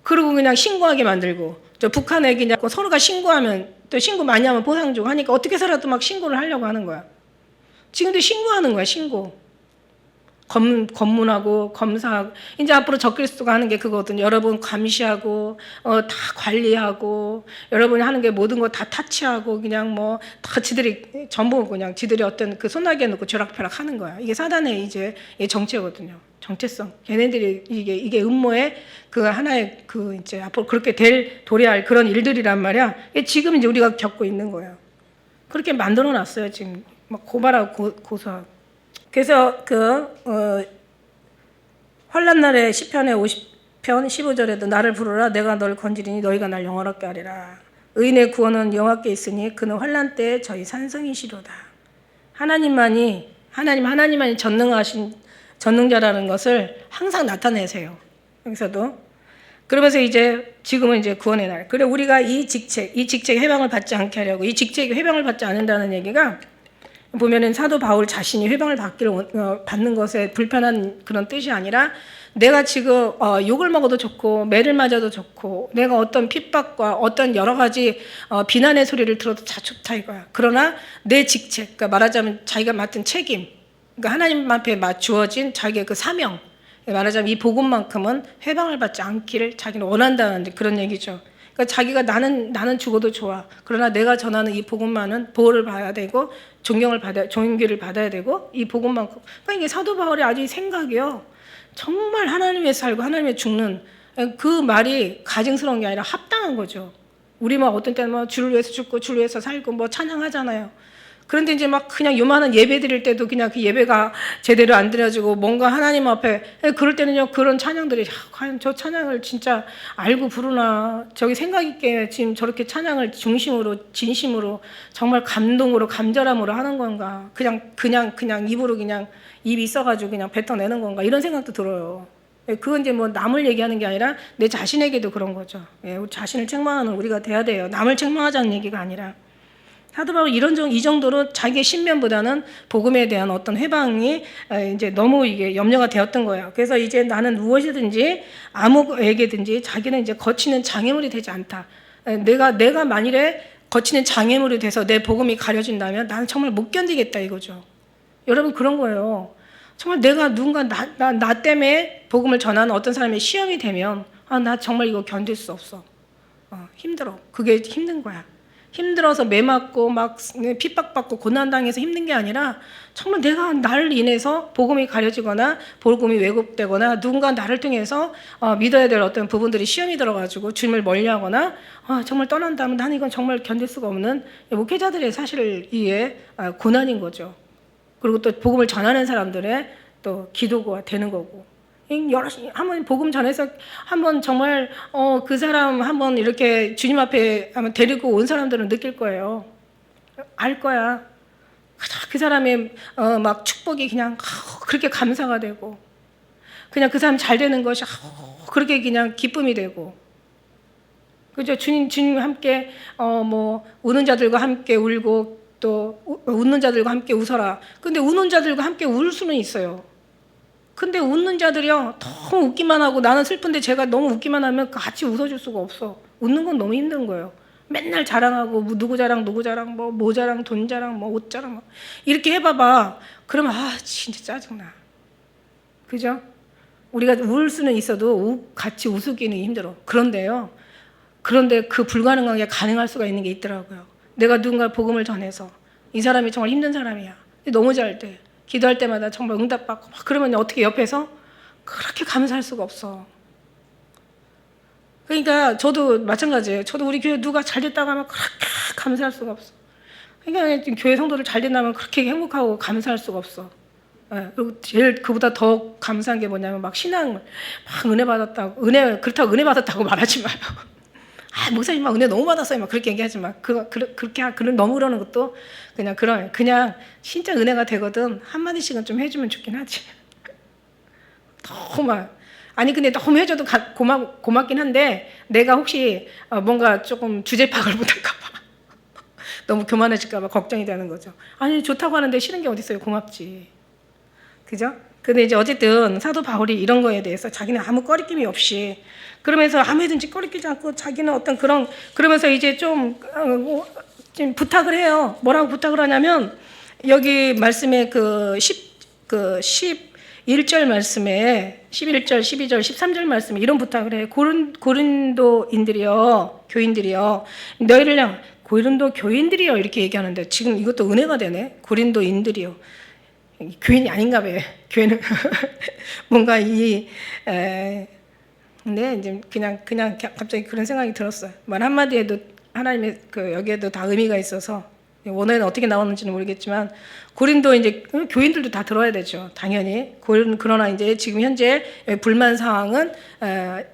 그리고 그냥 신고하게 만들고 저 북한에 그냥 서로가 신고하면 또 신고 많이 하면 보상 주고 하니까 어떻게 살아도 막 신고를 하려고 하는 거야. 지금도 신고하는 거야. 신고. 검문하고 검사하고 이제 앞으로 적그리스도가 하는 게 그거거든요. 여러분 감시하고 다 관리하고 여러분이 하는 게 모든 거 다 타치하고 그냥 뭐 다 지들이 전부 그냥 지들이 어떤 그 손아귀에 놓고 벼락벼락 하는 거야. 이게 사단의 이제 정체거든요. 정체성. 걔네들이 이게 음모의 그 하나의 그 이제 앞으로 그렇게 도래할 그런 일들이란 말이야. 지금 이제 우리가 겪고 있는 거예요. 그렇게 만들어 놨어요. 지금 막 고발하고 고소하고. 그래서 환난 날에 시편의 50편 15절에도 나를 부르라 내가 너를 건지리니 너희가 날 영화롭게 하리라. 의인의 구원은 여호와께 있으니 그는 환난 때에 저희 산성이시로다. 하나님만이 전능자라는 것을 항상 나타내세요. 여기서도. 그러면서 이제 지금은 이제 구원의 날. 그래 우리가 이 직책 해방을 받지 않게 하려고 이 직책이 해방을 받지 않는다는 얘기가 보면은 사도 바울 자신이 해방을 받는 것에 불편한 그런 뜻이 아니라 내가 지금 욕을 먹어도 좋고 매를 맞아도 좋고 내가 어떤 핍박과 어떤 여러 가지 비난의 소리를 들어도 다 좋다 이거야. 그러나 내 직책, 그러니까 말하자면 자기가 맡은 책임, 그러니까 하나님 앞에 주어진 자기의 그 사명, 말하자면 이 복음만큼은 해방을 받지 않기를 자기는 원한다는 그런 얘기죠. 그러니까 자기가 나는 죽어도 좋아. 그러나 내가 전하는 이 복음만은 보호를 받아야 되고 존경을 받아야 되고 이 복음만큼. 그러니까 이게 사도 바울의 아주 생각이요. 정말 하나님 위해서 살고 하나님 위해서 죽는 그 말이 가증스러운 게 아니라 합당한 거죠. 우리 막 어떤 때는 뭐 주를 위해서 죽고 주를 위해서 살고 뭐 찬양하잖아요. 그런데 이제 막 그냥 요만한 예배 드릴 때도 그냥 그 예배가 제대로 안 드려지고 뭔가 하나님 앞에 그럴 때는요 그런 찬양들이 과연 저 찬양을 진짜 알고 부르나 저기 생각 있게 지금 저렇게 찬양을 중심으로 진심으로 정말 감동으로 감절함으로 하는 건가 그냥 입으로 그냥 입이 있어가지고 그냥 뱉어내는 건가 이런 생각도 들어요. 그건 이제 뭐 남을 얘기하는 게 아니라 내 자신에게도 그런 거죠. 우리 자신을 책망하는 우리가 돼야 돼요. 남을 책망하자는 얘기가 아니라. 사도 바울 이 정도로 자기의 신변보다는 복음에 대한 어떤 해방이 이제 너무 이게 염려가 되었던 거예요. 그래서 이제 나는 무엇이든지 아무에게든지 자기는 이제 거치는 장애물이 되지 않다. 내가 만일에 거치는 장애물이 돼서 내 복음이 가려진다면 나는 정말 못 견디겠다 이거죠. 여러분 그런 거예요. 정말 내가 누군가 나 때문에 복음을 전하는 어떤 사람의 시험이 되면 나 정말 이거 견딜 수 없어. 힘들어. 그게 힘든 거야. 힘들어서 매 맞고 막 핍박받고 고난당해서 힘든 게 아니라 정말 내가 나를 인해서 복음이 가려지거나 복음이 왜곡되거나 누군가 나를 통해서 믿어야 될 어떤 부분들이 시험이 들어가지고 주님을 멀리하거나 정말 떠난다면 나는 이건 정말 견딜 수가 없는 목회자들의 사실 이게 고난인 거죠. 그리고 또 복음을 전하는 사람들의 또 기도가 되는 거고. 한번 복음 전해서 한번 정말 그 사람 한번 이렇게 주님 앞에 한번 데리고 온 사람들은 느낄 거예요. 알 거야. 그 사람의 막 축복이 그냥 그렇게 감사가 되고 그냥 그 사람 잘 되는 것이 그렇게 그냥 기쁨이 되고 그죠? 주님 함께 우는 자들과 함께 울고 또 웃는 자들과 함께 웃어라. 근데 우는 자들과 함께 울 수는 있어요. 근데 웃는 자들이요 너무 웃기만 하고 나는 슬픈데 제가 너무 웃기만 하면 같이 웃어줄 수가 없어. 웃는 건 너무 힘든 거예요. 맨날 자랑하고 뭐 누구 자랑 뭐 자랑 돈 자랑 뭐 옷 자랑 이렇게 해봐봐. 그러면 진짜 짜증나. 그죠? 우리가 울 수는 있어도 같이 웃기는 힘들어. 그런데 그 불가능한 게 가능할 수가 있는 게 있더라고요. 내가 누군가 복음을 전해서 이 사람이 정말 힘든 사람이야. 너무 잘 돼. 기도할 때마다 정말 응답받고 막 그러면 어떻게 옆에서 그렇게 감사할 수가 없어. 그러니까 저도 마찬가지예요. 저도 우리 교회 누가 잘 됐다고 하면 그렇게 감사할 수가 없어. 그러니까 교회 성도들 잘 된다면 그렇게 행복하고 감사할 수가 없어. 그리고 제일 그보다 더 감사한 게 뭐냐면 막 신앙 막 은혜 받았다고 그렇다고 은혜 받았다고 말하지 마요. 목사님 막 은혜 너무 받았어요. 막 그렇게 얘기하지 마. 그렇게 너무 그러는 것도 그냥 진짜 은혜가 되거든. 한마디씩은 좀 해주면 좋긴 하지. 너무 근데 너무 해줘도 고맙긴 한데 내가 혹시 뭔가 조금 주제 파악을 못할까봐 너무 교만해질까봐 걱정이 되는 거죠. 아니 좋다고 하는데 싫은 게 어디 있어요. 고맙지. 그죠? 근데 이제 어쨌든 사도 바울이 이런 거에 대해서 자기는 아무 꺼리낌이 없이 그러면서 아무든지 꺼리끼지 않고 자기는 어떤 그러면서 이제 좀 부탁을 해요. 뭐라고 부탁을 하냐면 여기 말씀에 11절 말씀에 11절, 12절, 13절 말씀에 이런 부탁을 해요. 고린도인들이요, 교인들이요, 너희를 향 고린도 교인들이요 이렇게 얘기하는데 지금 이것도 은혜가 되네. 고린도인들이요. 교인이 아닌가 봐요. 교회는 뭔가 근데 이제 그냥 갑자기 그런 생각이 들었어요. 말 한마디에도 하나님의 여기에도 다 의미가 있어서 원어에는 어떻게 나왔는지는 모르겠지만 고린도 이제 교인들도 다 들어야 되죠. 당연히. 그러나 이제 지금 현재 불만 사항은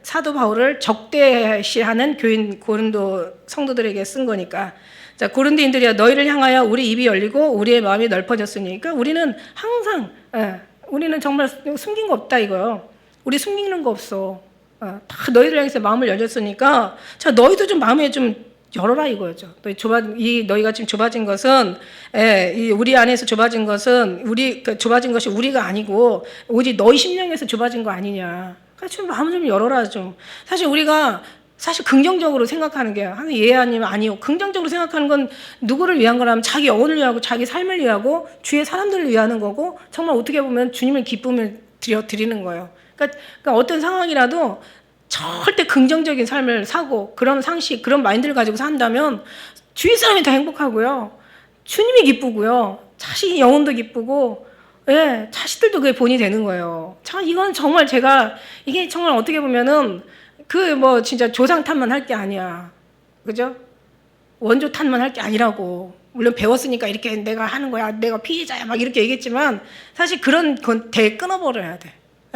사도 바울을 적대시하는 고린도 성도들에게 쓴 거니까. 자, 고린도인들이야 너희를 향하여 우리 입이 열리고 우리의 마음이 넓어졌으니까 우리는 항상 우리는 정말 숨긴 거 없다 이거요. 우리 숨기는 거 없어. 다 너희를 향해서 마음을 열렸으니까 자 너희도 좀 마음에 좀 열어라 이거죠. 너희가 지금 좁아진 것은 우리 안에서 좁아진 것은 좁아진 것이 우리가 아니고 오직 너희 심령에서 좁아진 거 아니냐. 그러니까 좀 마음 좀 열어라 좀. 사실 긍정적으로 생각하는 게 아니면 아니요. 긍정적으로 생각하는 건 누구를 위한 거라면 자기 영혼을 위하고 자기 삶을 위하고 주위의 사람들을 위하는 거고 정말 어떻게 보면 주님의 기쁨을 드리는 거예요. 그러니까 어떤 상황이라도 절대 긍정적인 삶을 사고 그런 상식, 그런 마인드를 가지고 산다면 주위 사람이 다 행복하고요. 주님이 기쁘고요. 자식이 영혼도 기쁘고 자식들도 그게 본이 되는 거예요. 이건 정말 이게 정말 어떻게 보면은 진짜 조상 탓만 할 게 아니야. 그죠? 원조 탓만 할 게 아니라고. 물론 배웠으니까 이렇게 내가 하는 거야. 내가 피해자야. 막 이렇게 얘기했지만 사실 그런 건 끊어버려야 돼.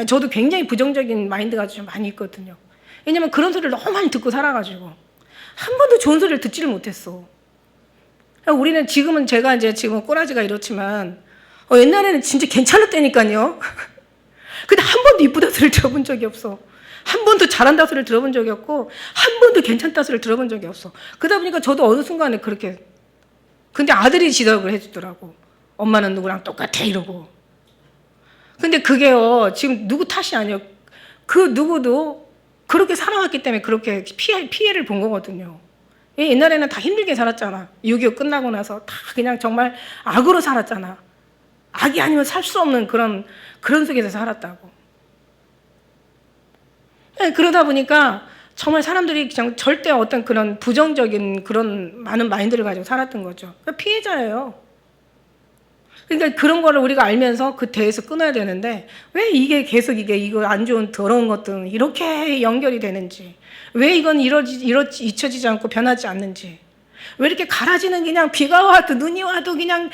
저도 굉장히 부정적인 마인드가 좀 많이 있거든요. 왜냐면 그런 소리를 너무 많이 듣고 살아가지고 한 번도 좋은 소리를 듣지를 못했어. 우리는 제가 이제 지금 꼬라지가 이렇지만 옛날에는 진짜 괜찮았다니까요. 근데 한 번도 이쁘다 소리를 들어본 적이 없어. 한 번도 잘한다 소리를 들어본 적이 없고 한 번도 괜찮다 소리를 들어본 적이 없어. 그러다 보니까 저도 어느 순간에 그렇게 근데 아들이 지적을 해주더라고. 엄마는 누구랑 똑같아 이러고. 근데 그게요 지금 누구 탓이 아니에요. 그 누구도 그렇게 살아왔기 때문에 그렇게 피해를 본 거거든요. 옛날에는 다 힘들게 살았잖아. 6.25 끝나고 나서 다 그냥 정말 악으로 살았잖아. 악이 아니면 살 수 없는 그런 속에서 살았다고. 그러다 보니까 정말 사람들이 그냥 절대 어떤 그런 부정적인 그런 많은 마인드를 가지고 살았던 거죠. 피해자예요. 그러니까 그런 거를 우리가 알면서 그 대에서 끊어야 되는데 왜 이게 계속 이거 안 좋은 더러운 것들은 이렇게 연결이 되는지, 왜 이건 잊혀지지 않고 변하지 않는지, 왜 이렇게 갈아지는 그냥 비가 와도 눈이 와도 그냥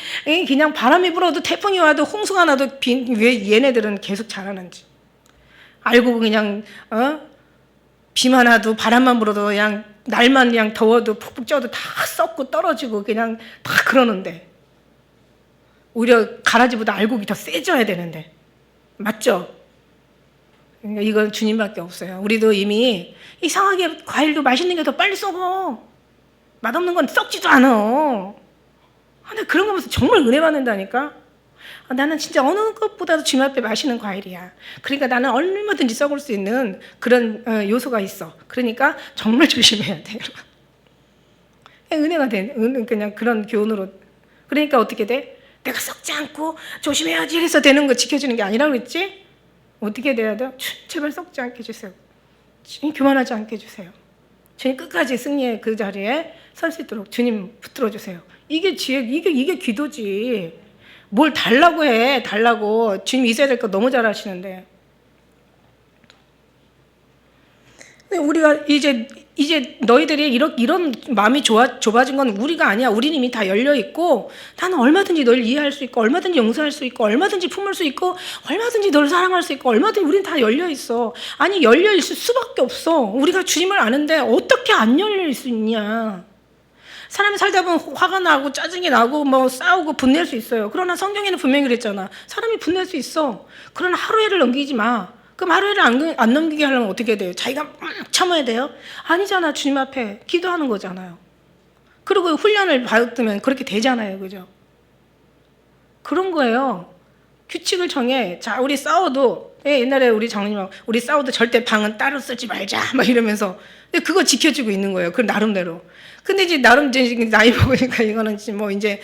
바람이 불어도 태풍이 와도 홍수가 나도 왜 얘네들은 계속 자라는지 알고 그냥 비만 와도 바람만 불어도 그냥 날만 그냥 더워도 푹푹 쪄도 다 썩고 떨어지고 그냥 다 그러는데 오히려 가라지보다 알곡이 더 세져야 되는데 맞죠? 그러니까 이건 주님밖에 없어요. 우리도 이미 이상하게 과일도 맛있는 게 더 빨리 썩어. 맛없는 건 썩지도 않아. 근데 그런 거 보면서 정말 은혜 받는다니까. 나는 진짜 어느 것보다도 주님 앞에 마시는 과일이야. 그러니까 나는 얼마든지 썩을 수 있는 그런 요소가 있어. 그러니까 정말 조심해야 돼. 은혜가 돼. 그냥 그런 교훈으로. 그러니까 어떻게 돼? 내가 썩지 않고 조심해야지 이래서 되는 거 지켜주는 게 아니라 그랬지? 어떻게 돼야 돼? 제발 썩지 않게 해주세요. 주님 교만하지 않게 해주세요. 주님 끝까지 승리의 그 자리에 설 수 있도록 주님 붙들어 주세요. 이게 지혜, 이게 기도지. 뭘 달라고 해, 달라고. 주님 있어야 될 거 너무 잘 아시는데. 우리가 이제 너희들이 이런 마음이 좁아진 건 우리가 아니야. 우리는 이미 다 열려 있고, 나는 얼마든지 널 이해할 수 있고, 얼마든지 용서할 수 있고, 얼마든지 품을 수 있고, 얼마든지 널 사랑할 수 있고, 얼마든지 우리는 다 열려 있어. 아니 열려 있을 수밖에 없어. 우리가 주님을 아는데 어떻게 안 열려 있을 수 있냐? 사람이 살다 보면 화가 나고 짜증이 나고 뭐 싸우고 분낼 수 있어요. 그러나 성경에는 분명히 그랬잖아. 사람이 분낼 수 있어. 그러나 하루해를 넘기지 마. 그럼 하루해를 안 넘기게 하려면 어떻게 돼요? 자기가 참아야 돼요? 아니잖아. 주님 앞에 기도하는 거잖아요. 그리고 훈련을 받으면 그렇게 되잖아요. 그죠? 그런 거예요. 규칙을 정해. 자, 우리 싸워도 옛날에 우리 장로님하고 우리 싸워도 절대 방은 따로 쓰지 말자 막 이러면서 그거 지켜주고 있는 거예요. 그 나름대로. 근데 이제 나름 이제 나이 먹으니까 이거는 뭐 이제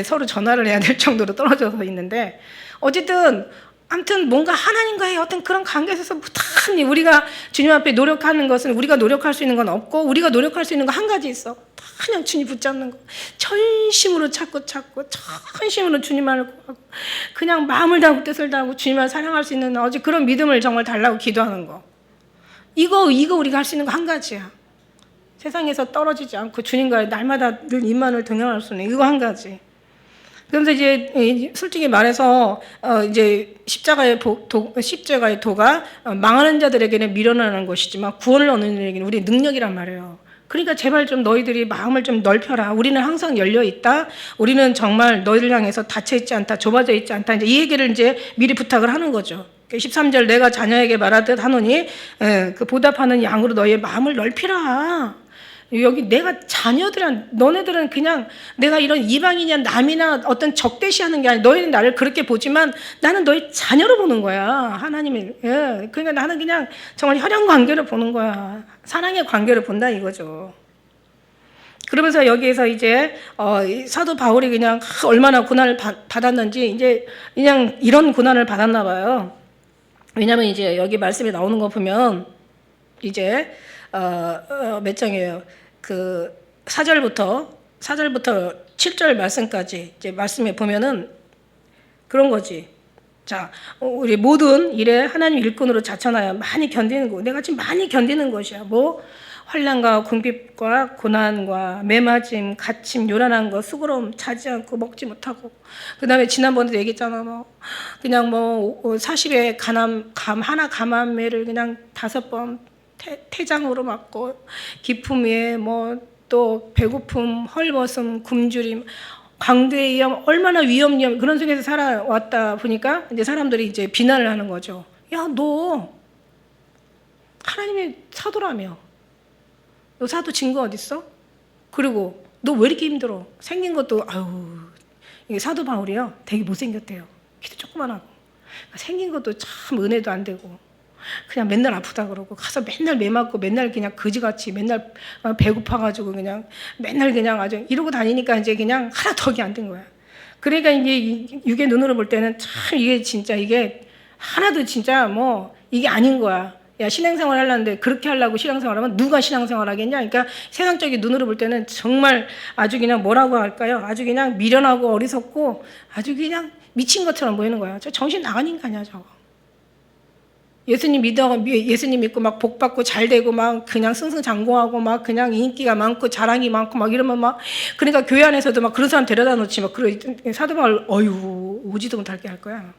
서로 전화를 해야 될 정도로 떨어져서 있는데 어쨌든 아무튼 뭔가 하나님과의 어떤 그런 관계에 있어서 부단히 우리가 주님 앞에 노력하는 것은 우리가 노력할 수 있는 건 없고 우리가 노력할 수 있는 거 한 가지 있어. 그냥 주님 붙잡는 거. 전심으로 찾고 전심으로 주님을 구하고 그냥 마음을 다하고 뜻을 다하고 주님을 사랑할 수 있는 어제 그런 믿음을 정말 달라고 기도하는 거. 이거 우리가 할 수 있는 거 한 가지야. 세상에서 떨어지지 않고 주님과의 날마다 늘 임만을 동행할 수 있는 이거 한 가지. 그런데 이제 솔직히 말해서 이제 십자가의 도가 망하는 자들에게는 미련한 것이지만 구원을 얻는 자들에게는 우리의 능력이란 말이에요. 그러니까 제발 좀 너희들이 마음을 좀 넓혀라. 우리는 항상 열려 있다. 우리는 정말 너희를 향해서 닫혀 있지 않다. 좁아져 있지 않다. 이제 이 얘기를 이제 미리 부탁을 하는 거죠. 13절 내가 자녀에게 말하듯 하노니 그 보답하는 양으로 너희의 마음을 넓히라. 여기 내가 자녀들은 너네들은 그냥 내가 이런 이방인이나 남이나 어떤 적대시하는 게 아니라 너희는 나를 그렇게 보지만 나는 너희 자녀로 보는 거야. 하나님이. 그러니까 나는 그냥 정말 혈연 관계로 보는 거야. 사랑의 관계로 본다 이거죠. 그러면서 여기에서 이제 사도 바울이 그냥 얼마나 고난을 받았는지 이제 그냥 이런 고난을 받았나 봐요. 왜냐하면 이제 여기 말씀이 나오는 거 보면 이제 몇 장이에요? 그 4절부터 7절 말씀까지 이제 말씀에 보면은 그런 거지. 자, 우리 모든 일에 하나님 일꾼으로 자천하여 많이 견디는 거. 내가 지금 많이 견디는 것이야. 뭐 환난과 궁핍과 고난과 매맞음, 갇힘, 요란한 거, 수고로움, 자지 않고 먹지 못하고. 그다음에 지난번에도 얘기했잖아. 뭐 그냥 뭐 40에 감 하나 감함매를 그냥 5번 태장으로 맞고 기품 위에 뭐 또 배고픔, 헐벗음, 굶주림, 강도의 위험 얼마나 위험 그런 속에서 살아왔다 보니까 이제 사람들이 이제 비난을 하는 거죠. 야, 너 하나님의 사도라며. 너 사도 증거 어디 있어? 그리고 너 왜 이렇게 힘들어? 생긴 것도 이게 사도 바울이요. 되게 못생겼대요. 키도 조그만하고 생긴 것도 참 은혜도 안 되고. 그냥 맨날 아프다 그러고 가서 맨날 매 맞고 맨날 그냥 거지같이 맨날 배고파가지고 그냥 맨날 그냥 아주 이러고 다니니까 이제 그냥 하나 덕이 안 된 거야. 그러니까 이게 육의 눈으로 볼 때는 참 이게 진짜 이게 하나도 진짜 뭐 이게 아닌 거야. 야, 신앙생활 하려는데 그렇게 하려고 신앙생활하면 누가 신앙생활 하겠냐? 그러니까 세상적인 눈으로 볼 때는 정말 아주 그냥 뭐라고 할까요? 아주 그냥 미련하고 어리석고 아주 그냥 미친 것처럼 보이는 거야. 저 정신 나간 인간이야 저거. 예수님 믿고 막 복 받고 잘 되고 막 그냥 승승장구하고 막 그냥 인기가 많고 자랑이 많고 막 이러면 막 그러니까 교회 안에서도 막 그런 사람 데려다 놓지 막 그런 사도 바울 오지도 못하게 할 거야.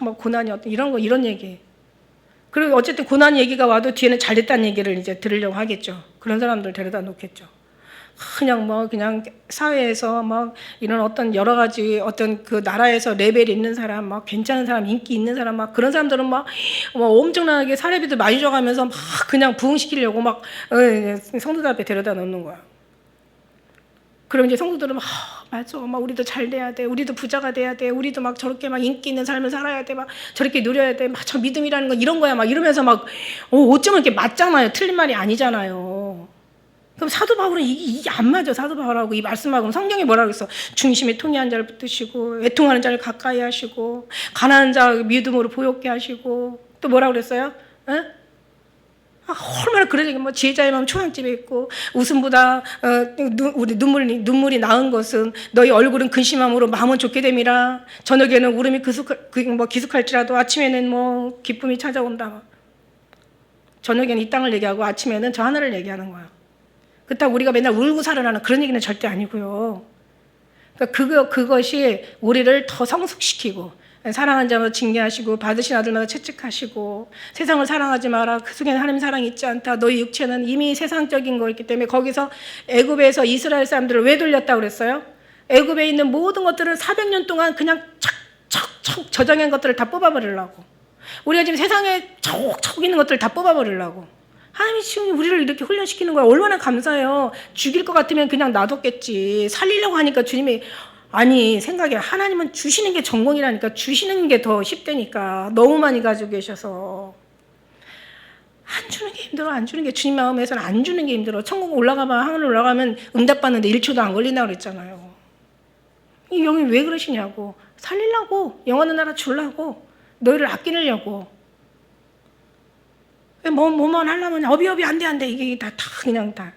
막 고난이 어떤 이런 얘기. 그리고 어쨌든 고난 얘기가 와도 뒤에는 잘 됐다는 얘기를 이제 들으려고 하겠죠. 그런 사람들 데려다 놓겠죠. 그냥 뭐 그냥 사회에서 막 이런 어떤 여러 가지 어떤 그 나라에서 레벨이 있는 사람, 막 괜찮은 사람, 인기 있는 사람, 막 그런 사람들은 막 엄청나게 사례비도 많이 줘가면서 막 그냥 부흥시키려고 막 성도들 앞에 데려다 놓는 거야. 그럼 이제 성도들은 막 맞아, 막 우리도 잘 돼야 돼, 우리도 부자가 돼야 돼, 우리도 막 저렇게 막 인기 있는 삶을 살아야 돼, 막 저렇게 누려야 돼, 막 저 믿음이라는 건 이런 거야, 막 이러면서 막 어쩌면 이렇게 맞잖아요. 틀린 말이 아니잖아요. 그럼 사도 바울은 이게 안 맞아. 사도 바울하고 이 말씀하고 성경이 뭐라고 했어? 중심에 통해한 자를 붙드시고 애통하는 자를 가까이 하시고 가난한 자 믿음으로 보였게 하시고 또 뭐라고 그랬어요? 에? 얼마나 그러지. 뭐 지혜자의 마음 초상집에 있고 웃음보다 우리 눈물이 나은 것은 너희 얼굴은 근심함으로 마음은 좋게 됨이라. 저녁에는 울음이 기숙할지라도 아침에는 뭐 기쁨이 찾아온다. 저녁에는 이 땅을 얘기하고 아침에는 저 하늘을 얘기하는 거야. 그렇다고 우리가 맨날 울고 살아나는 그런 얘기는 절대 아니고요. 그러니까 그것이 우리를 더 성숙시키고 사랑하는 자마다 징계하시고 받으신 아들마다 채찍하시고 세상을 사랑하지 마라. 그 속에는 하나님 사랑이 있지 않다. 너희 육체는 이미 세상적인 거였기 때문에 거기서 애굽에서 이스라엘 사람들을 왜 돌렸다고 그랬어요? 애굽에 있는 모든 것들을 400년 동안 그냥 척척척 저장한 것들을 다 뽑아버리려고. 우리가 지금 세상에 척척 있는 것들을 다 뽑아버리려고. 하나님이 지금 우리를 이렇게 훈련시키는 거야. 얼마나 감사해요. 죽일 것 같으면 그냥 놔뒀겠지. 살리려고 하니까 주님이 아니 생각해. 하나님은 주시는 게 전공이라니까. 주시는 게 더 쉽다니까. 너무 많이 가지고 계셔서 안 주는 게 힘들어. 안 주는 게 주님 마음에서는 안 주는 게 힘들어. 천국 올라가면 하늘 올라가면 응답받는데 1초도 안 걸린다고 그랬잖아요. 여기 왜 그러시냐고. 살리려고. 영원한 나라 주려고. 너희를 아끼려고. 뭐만 하려면 어비어비 안 돼. 이게 다 그냥 다.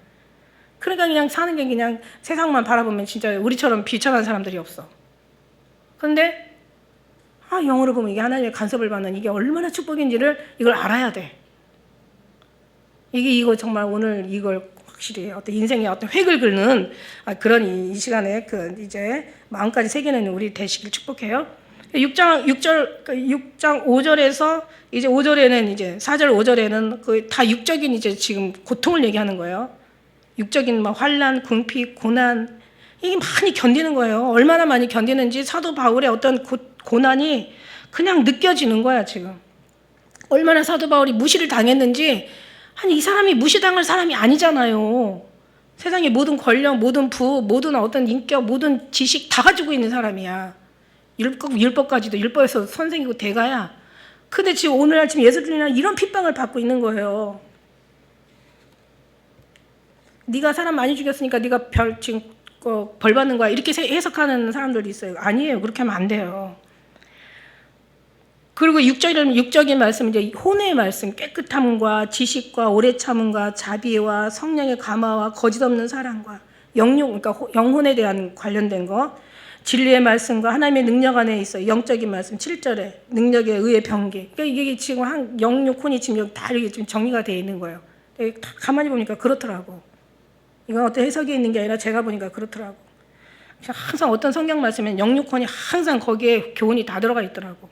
그러니까 그냥 사는 게 그냥 세상만 바라보면 진짜 우리처럼 비천한 사람들이 없어. 그런데 영으로 보면 이게 하나님의 간섭을 받는 이게 얼마나 축복인지를 이걸 알아야 돼. 이거 정말 오늘 이걸 확실히 어떤 인생의 어떤 획을 긋는 그런 이 시간에 이제 마음까지 새기는 우리 되시길 축복해요. 6장 5절에서 이제 5절에는 이제 4절 5절에는 다 육적인 이제 지금 고통을 얘기하는 거예요. 육적인 막 환난, 궁핍, 고난 이게 많이 견디는 거예요. 얼마나 많이 견디는지 사도 바울의 어떤 고난이 그냥 느껴지는 거야 지금. 얼마나 사도 바울이 무시를 당했는지. 아니 이 사람이 무시당할 사람이 아니잖아요. 세상의 모든 권력, 모든 부, 모든 어떤 인격, 모든 지식 다 가지고 있는 사람이야. 율법까지도 율법에서 선생이고 대가야. 근데 지금 오늘날 지금 예수님이랑 이런 핍박을 받고 있는 거예요. 네가 사람 많이 죽였으니까 네가 지금 벌 받는 거야. 이렇게 해석하는 사람들도 있어요. 아니에요. 그렇게 하면 안 돼요. 그리고 육적인 말씀 이제 혼의 말씀, 깨끗함과 지식과 오래 참음과 자비와 성령의 감화와 거짓 없는 사랑과 그러니까 영혼에 대한 관련된 거. 진리의 말씀과 하나님의 능력 안에 있어요. 영적인 말씀 7절에 능력의 의의 병기. 그러니까 이게 지금 영육혼이 지금 여기 다 이렇게 지금 정리가 되어 있는 거예요. 가만히 보니까 그렇더라고. 이건 어떤 해석이 있는 게 아니라 제가 보니까 그렇더라고. 항상 어떤 성경 말씀에는 영육혼이 항상 거기에 교훈이 다 들어가 있더라고.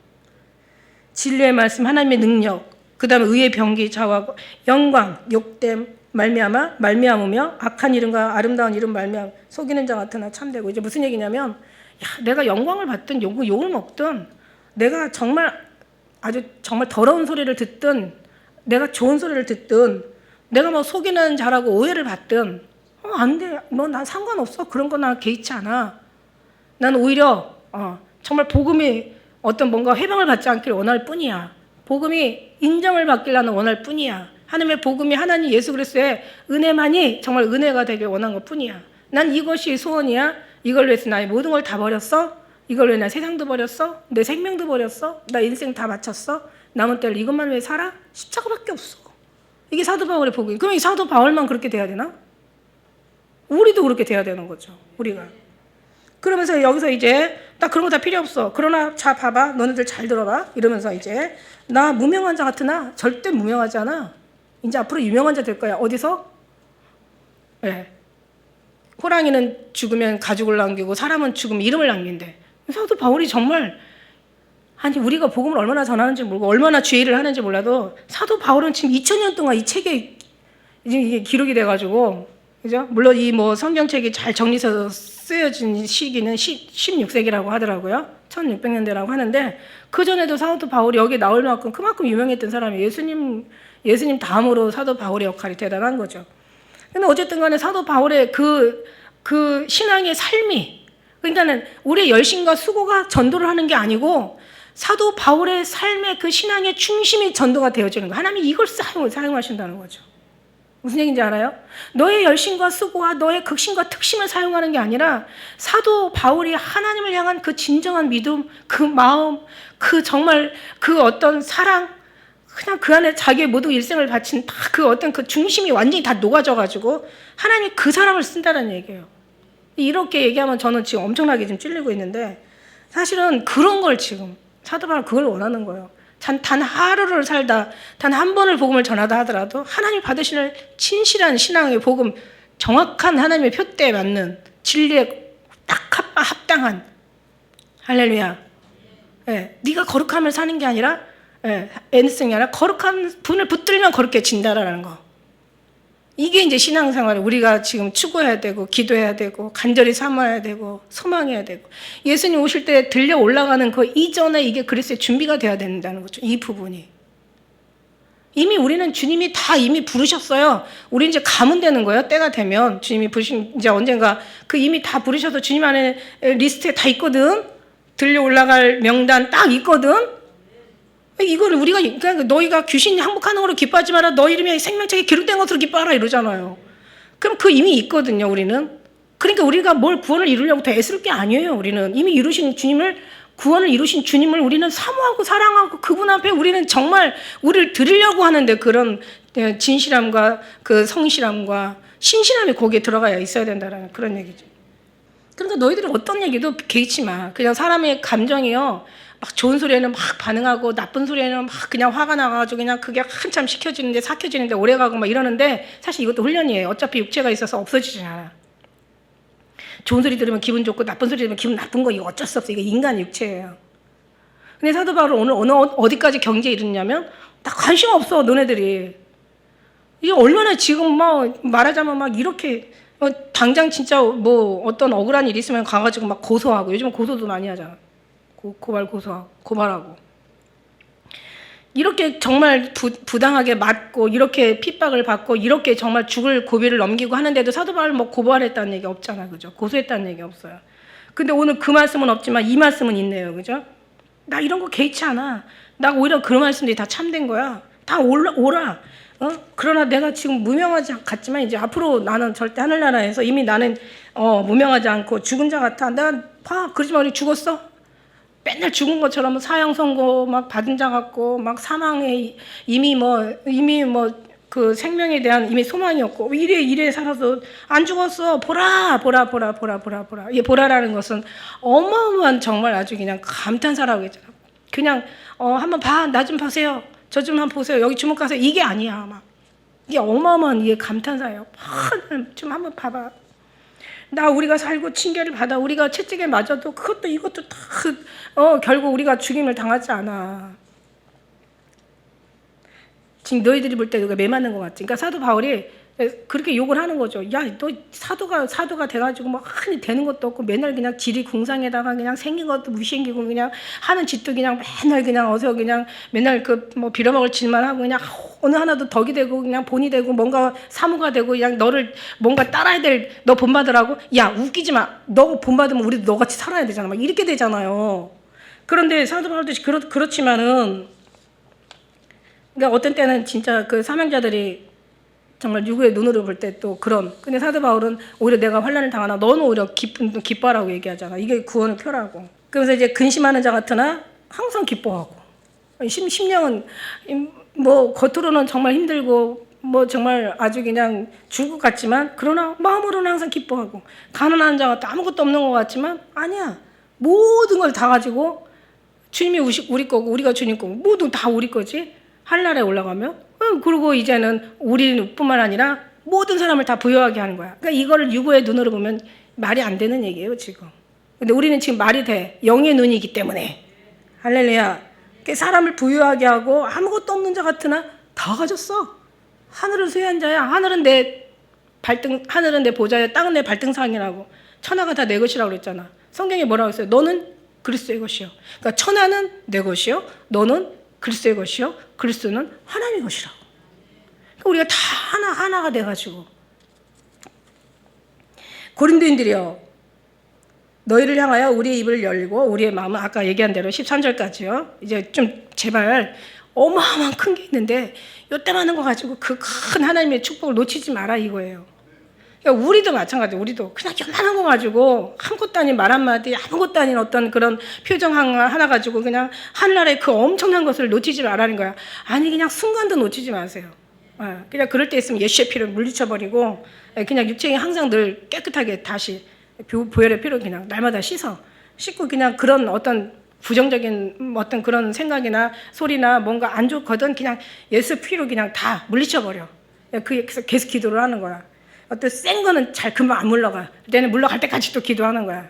진리의 말씀, 하나님의 능력, 그 다음에 의의 병기, 자와 영광, 욕됨, 말미암으며 악한 이름과 아름다운 이름 말미암 속이는 자 같으나 참되고. 이제 무슨 얘기냐면 내가 영광을 받든 욕을 먹든 내가 정말 아주 정말 더러운 소리를 듣든 내가 좋은 소리를 듣든 내가 뭐 속이는 자라고 오해를 받든 안 돼. 난 상관없어. 그런 거 나 개의치 않아. 난 오히려 정말 복음이 어떤 뭔가 해방을 받지 않기를 원할 뿐이야. 복음이 인정을 받길 나는 원할 뿐이야. 하나님의 복음이 하나님 예수 그리스도의 은혜만이 정말 은혜가 되길 원한 것 뿐이야. 난 이것이 소원이야. 이걸 위해서 나의 모든 걸 다 버렸어. 이걸 위해 나 세상도 버렸어. 내 생명도 버렸어. 나 인생 다 바쳤어. 남은 때를 이것만 위해 살아? 십자가밖에 없어. 이게 사도 바울의 복음. 그럼 이 사도 바울만 그렇게 돼야 되나? 우리도 그렇게 돼야 되는 거죠. 우리가. 그러면서 여기서 이제 나 그런 거 다 필요 없어. 그러나 자 봐봐. 너네들 잘 들어봐. 이러면서 이제 나 무명한 자 같으나 절대 무명하지 않아. 이제 앞으로 유명한 자 될 거야. 어디서? 네. 호랑이는 죽으면 가죽을 남기고 사람은 죽으면 이름을 남긴대. 사도 바울이 정말 아니 우리가 복음을 얼마나 전하는지 모르고 얼마나 죄일을 하는지 몰라도 사도 바울은 지금 2000년 동안 이 책에 이게 기록이 돼가지고 그죠? 물론 이 뭐 성경책이 잘 정리해서 쓰여진 시기는 16세기라고 하더라고요. 1600년대라고 하는데 그 전에도 사도 바울이 여기 나올 만큼 그만큼 유명했던 사람이 예수님 다음으로 사도 바울의 역할이 대단한 거죠. 근데 어쨌든 간에 사도 바울의 그 신앙의 삶이, 그러니까는 우리의 열심과 수고가 전도를 하는 게 아니고 사도 바울의 삶의 그 신앙의 중심이 전도가 되어지는 거예요. 하나님이 이걸 사용하신다는 거죠. 무슨 얘기인지 알아요? 너의 열심과 수고와 너의 극심과 특심을 사용하는 게 아니라 사도 바울이 하나님을 향한 그 진정한 믿음, 그 마음, 그 정말 그 어떤 사랑, 그냥 그 안에 자기의 모든 일생을 바친 다 그 어떤 그 중심이 완전히 다 녹아져가지고 하나님이 그 사람을 쓴다는 얘기예요. 이렇게 얘기하면 저는 지금 엄청나게 지금 찔리고 있는데 사실은 그런 걸 지금 사도 바울은 그걸 원하는 거예요. 단 하루를 살다, 단 한 번을 복음을 전하다 하더라도 하나님 받으시는 진실한 신앙의 복음, 정확한 하나님의 표대에 맞는 진리에 딱 합당한, 할렐루야. 예, 네가 거룩함을 사는 게 아니라, N승이 아니라 거룩한 분을 붙들면 거룩해 진다라는 거. 이게 이제 신앙생활을 우리가 지금 추구해야 되고 기도해야 되고 간절히 삼아야 되고 소망해야 되고, 예수님 오실 때 들려 올라가는 그 이전에 이게 그리스도의 준비가 돼야 된다는 거죠. 이 부분이 이미 우리는 주님이 다 이미 부르셨어요. 우리 이제 가면 되는 거예요. 때가 되면 주님이 부르신, 이제 언젠가 그 이미 다 부르셔서 주님 안에 리스트에 다 있거든. 들려 올라갈 명단 딱 있거든. 이거를 우리가, 그러니까 너희가 귀신 항복하는 거로 기뻐하지 마라, 너 이름이 생명책에 기록된 것으로 기뻐하라 이러잖아요. 그럼 그 이미 있거든요, 우리는. 그러니까 우리가 뭘 구원을 이루려고 더 애쓸 게 아니에요. 우리는 이미 이루신 주님을, 구원을 이루신 주님을 우리는 사모하고 사랑하고 그분 앞에 우리는 정말 우리를 드리려고 하는데, 그런 진실함과 그 성실함과 신실함이 거기에 들어가야 있어야 된다는 그런 얘기죠. 그러니까 너희들이 어떤 얘기도 개의치 마. 그냥 사람의 감정이요, 막 좋은 소리에는 막 반응하고 나쁜 소리에는 막 그냥 화가 나가지고 그냥 그게 한참 식혀지는데 삭혀지는데 오래가고 막 이러는데, 사실 이것도 훈련이에요. 어차피 육체가 있어서 없어지지 않아. 좋은 소리 들으면 기분 좋고 나쁜 소리 들으면 기분 나쁜 거, 이거 어쩔 수 없어. 이게 인간 육체예요. 근데 사도 바울은 오늘 어디까지 경지에 이르냐면 나 관심 없어 너네들이. 이게 얼마나 지금 막 말하자면 막 이렇게 당장 진짜 뭐 어떤 억울한 일이 있으면 가가지고 막 고소하고, 요즘은 고소도 많이 하잖아. 고발하고 이렇게 정말 부당하게 맞고 이렇게 핍박을 받고 이렇게 정말 죽을 고비를 넘기고 하는데도 사도 바울 뭐 고발했다는 얘기 없잖아, 그죠? 고소했다는 얘기 없어요. 근데 오늘 그 말씀은 없지만 이 말씀은 있네요, 그죠? 나 이런 거 개의치 않아. 나 오히려 그런 말씀들이 다 참된 거야. 다 오라. 그러나 내가 지금 무명하지 같지만 이제 앞으로 나는 절대 하늘나라에서 이미 나는 무명하지 않고 죽은 자 같아. 난 봐, 그러지 마, 우리 죽었어. 맨날 죽은 것처럼 사형 선고 막 받은 자 같고, 막 사망에 이미 그 생명에 대한 이미 소망이 없고, 이래 살아서 안 죽었어. 보라. 이 보라라는 것은 어마어마한, 정말 아주 그냥 감탄사라고 했잖아. 그냥 한번 봐, 나 좀 보세요, 저 좀 한번 보세요, 여기 주목 가세요, 이게 아니야. 막 이게 어마어마한 이게 감탄사예요. 좀 한번 봐봐. 우리가 살고 징계를 받아, 우리가 채찍에 맞아도 그것도 이것도 다 결국 우리가 죽임을 당하지 않아. 지금 너희들이 볼 때 누가 매 맞는 것 같지? 그러니까 사도 바울이 그렇게 욕을 하는 거죠. 야, 너 사도가 돼가지고 막 한이 되는 것도 없고 맨날 그냥 지리궁상에다가 그냥 생긴 것도 무시행기고 그냥 하는 짓도 그냥 맨날 그냥 어서 그냥 맨날 그 뭐 빌어먹을 짓만 하고 그냥 어느 하나도 덕이 되고 그냥 본이 되고 뭔가 사무가 되고 그냥 너를 뭔가 따라야 될, 너 본받으라고? 야, 웃기지 마. 너 본받으면 우리도 너같이 살아야 되잖아. 막 이렇게 되잖아요. 그런데 사도 바울도 그렇지만은, 그러니까 어떤 때는 진짜 그 사명자들이 정말 누구의 눈으로 볼 때 또 그런. 근데 사도 바울은 오히려 내가 환난을 당하나 너는 오히려 기뻐하라고 얘기하잖아. 이게 구원의 표라고. 그래서 이제 근심하는 자 같으나 항상 기뻐하고, 심령은 뭐 겉으로는 정말 힘들고 뭐 정말 아주 그냥 죽을 것 같지만, 그러나 마음으로는 항상 기뻐하고, 가난한 자 같아 아무것도 없는 것 같지만 아니야. 모든 걸 다 가지고 주님이 우리 거고 우리가 주님 거고 모두 다 우리 거지. 하늘나라에 올라가면, 그리고 이제는 우리뿐만 아니라 모든 사람을 다 부여하게 하는 거야. 그러니까 이거를 유고의 눈으로 보면 말이 안 되는 얘기예요, 지금. 근데 우리는 지금 말이 돼. 영의 눈이기 때문에. 할렐루야. 사람을 부여하게 하고 아무것도 없는 자 같으나 다 가졌어. 하늘을 소유한 자야. 하늘은 내 발등, 하늘은 내 보좌에 땅은 내 발등상이라고. 천하가 다 내 것이라고 그랬잖아. 성경에 뭐라고 했어요? 너는 그리스도의 것이요. 그러니까 천하는 내 것이요. 너는 그리스도의 것이요. 그리스도는 하나님의 것이라고. 그러니까 우리가 다 하나가 돼가지고. 고린도인들이여, 너희를 향하여 우리의 입을 열고 우리의 마음은 아까 얘기한 대로 13절까지요. 이제 좀 제발 어마어마한 큰 게 있는데 요때만 한 거 가지고 그 큰 하나님의 축복을 놓치지 마라 이거예요. 그러니까 우리도 마찬가지예요. 우리도 그냥 요만한 거 가지고 아무것도 아닌 말 한마디, 아무것도 아닌 어떤 그런 표정 하나 가지고 그냥 하늘나라의 그 엄청난 것을 놓치지 말라는 거야. 아니 그냥 순간도 놓치지 마세요. 그냥 그럴 때 있으면 예수의 피를 물리쳐버리고 그냥 육체에 항상 늘 깨끗하게 다시 보혈의 피로 그냥 날마다 씻고 그냥 그런 어떤 부정적인 어떤 그런 생각이나 소리나 뭔가 안 좋거든 그냥 예수 피로 그냥 다 물리쳐버려. 그래서 계속 기도를 하는 거야. 어떤 센 거는 잘 금방 안 물러가. 그때는 물러갈 때까지 또 기도하는 거야.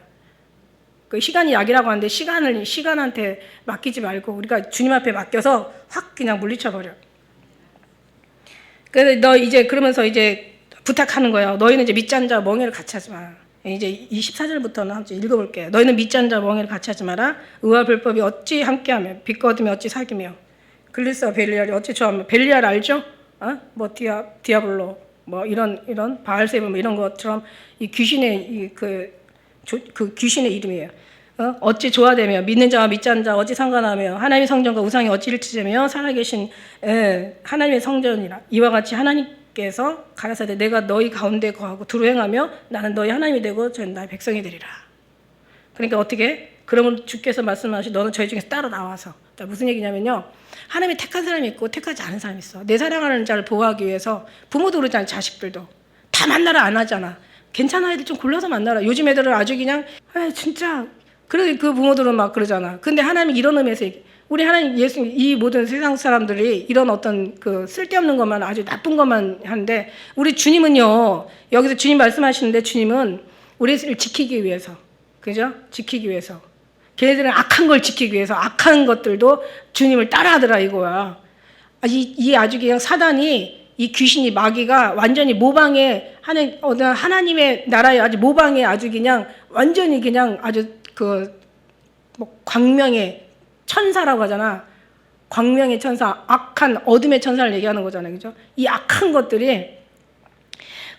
그 시간이 약이라고 하는데 시간을 시간한테 맡기지 말고 우리가 주님 앞에 맡겨서 확 그냥 물리쳐버려. 그래서 너 이제 그러면서 이제 부탁하는 거예요. 너희는 이제 밑잔 자 멍에를 같이 하지 마. 이제 24절부터는 한번 읽어볼게요. 너희는 밑잔 자 멍에를 같이 하지 마라. 의와 불법이 어찌 함께하며 빛과 어둠이 어찌 사귀며 글리스와 벨리알이 어찌 좋아하며. 벨리알 알죠? 뭐 디아블로 뭐 이런 바알세불 뭐 이런 것처럼 이 귀신의 그 귀신의 이름이에요. 어찌 조화되며 믿는 자와 믿지 않는 자 어찌 상관하며 하나님의 성전과 우상이 어찌 일치되며 살아계신 하나님의 성전이라. 이와 같이 하나님께서 가라사대 내가 너희 가운데 거하고 두루 행하며 나는 너희 하나님이 되고 저는 나의 백성이 되리라. 그러니까 어떻게? 그러면 주께서 말씀하시 너는 저희 중에서 따로 나와서. 무슨 얘기냐면요. 하나님이 택한 사람이 있고 택하지 않은 사람이 있어. 내 사랑하는 자를 보호하기 위해서 부모도 그러잖아. 자식들도. 다 만나라 안 하잖아. 괜찮은 아이들 좀 골라서 만나라. 요즘 애들은 아주 그냥 진짜 그래 그 부모들은 막 그러잖아. 근데 하나님이 이런 의미에서 우리 하나님 예수 이 모든 세상 사람들이 이런 어떤 그 쓸데없는 것만 아주 나쁜 것만 하는데 우리 주님은요. 여기서 주님 말씀하시는데 주님은 우리를 지키기 위해서. 그죠? 지키기 위해서. 걔네들은 악한 걸 지키기 위해서 악한 것들도 주님을 따라하더라 이거야. 이 아주 그냥 사단이 이 귀신이 마귀가 완전히 모방에 하는 하나님의 나라에 아주 모방에 아주 그냥 완전히 그냥 아주 뭐 광명의 천사라고 하잖아. 광명의 천사, 악한 어둠의 천사를 얘기하는 거잖아요. 그죠? 이 악한 것들이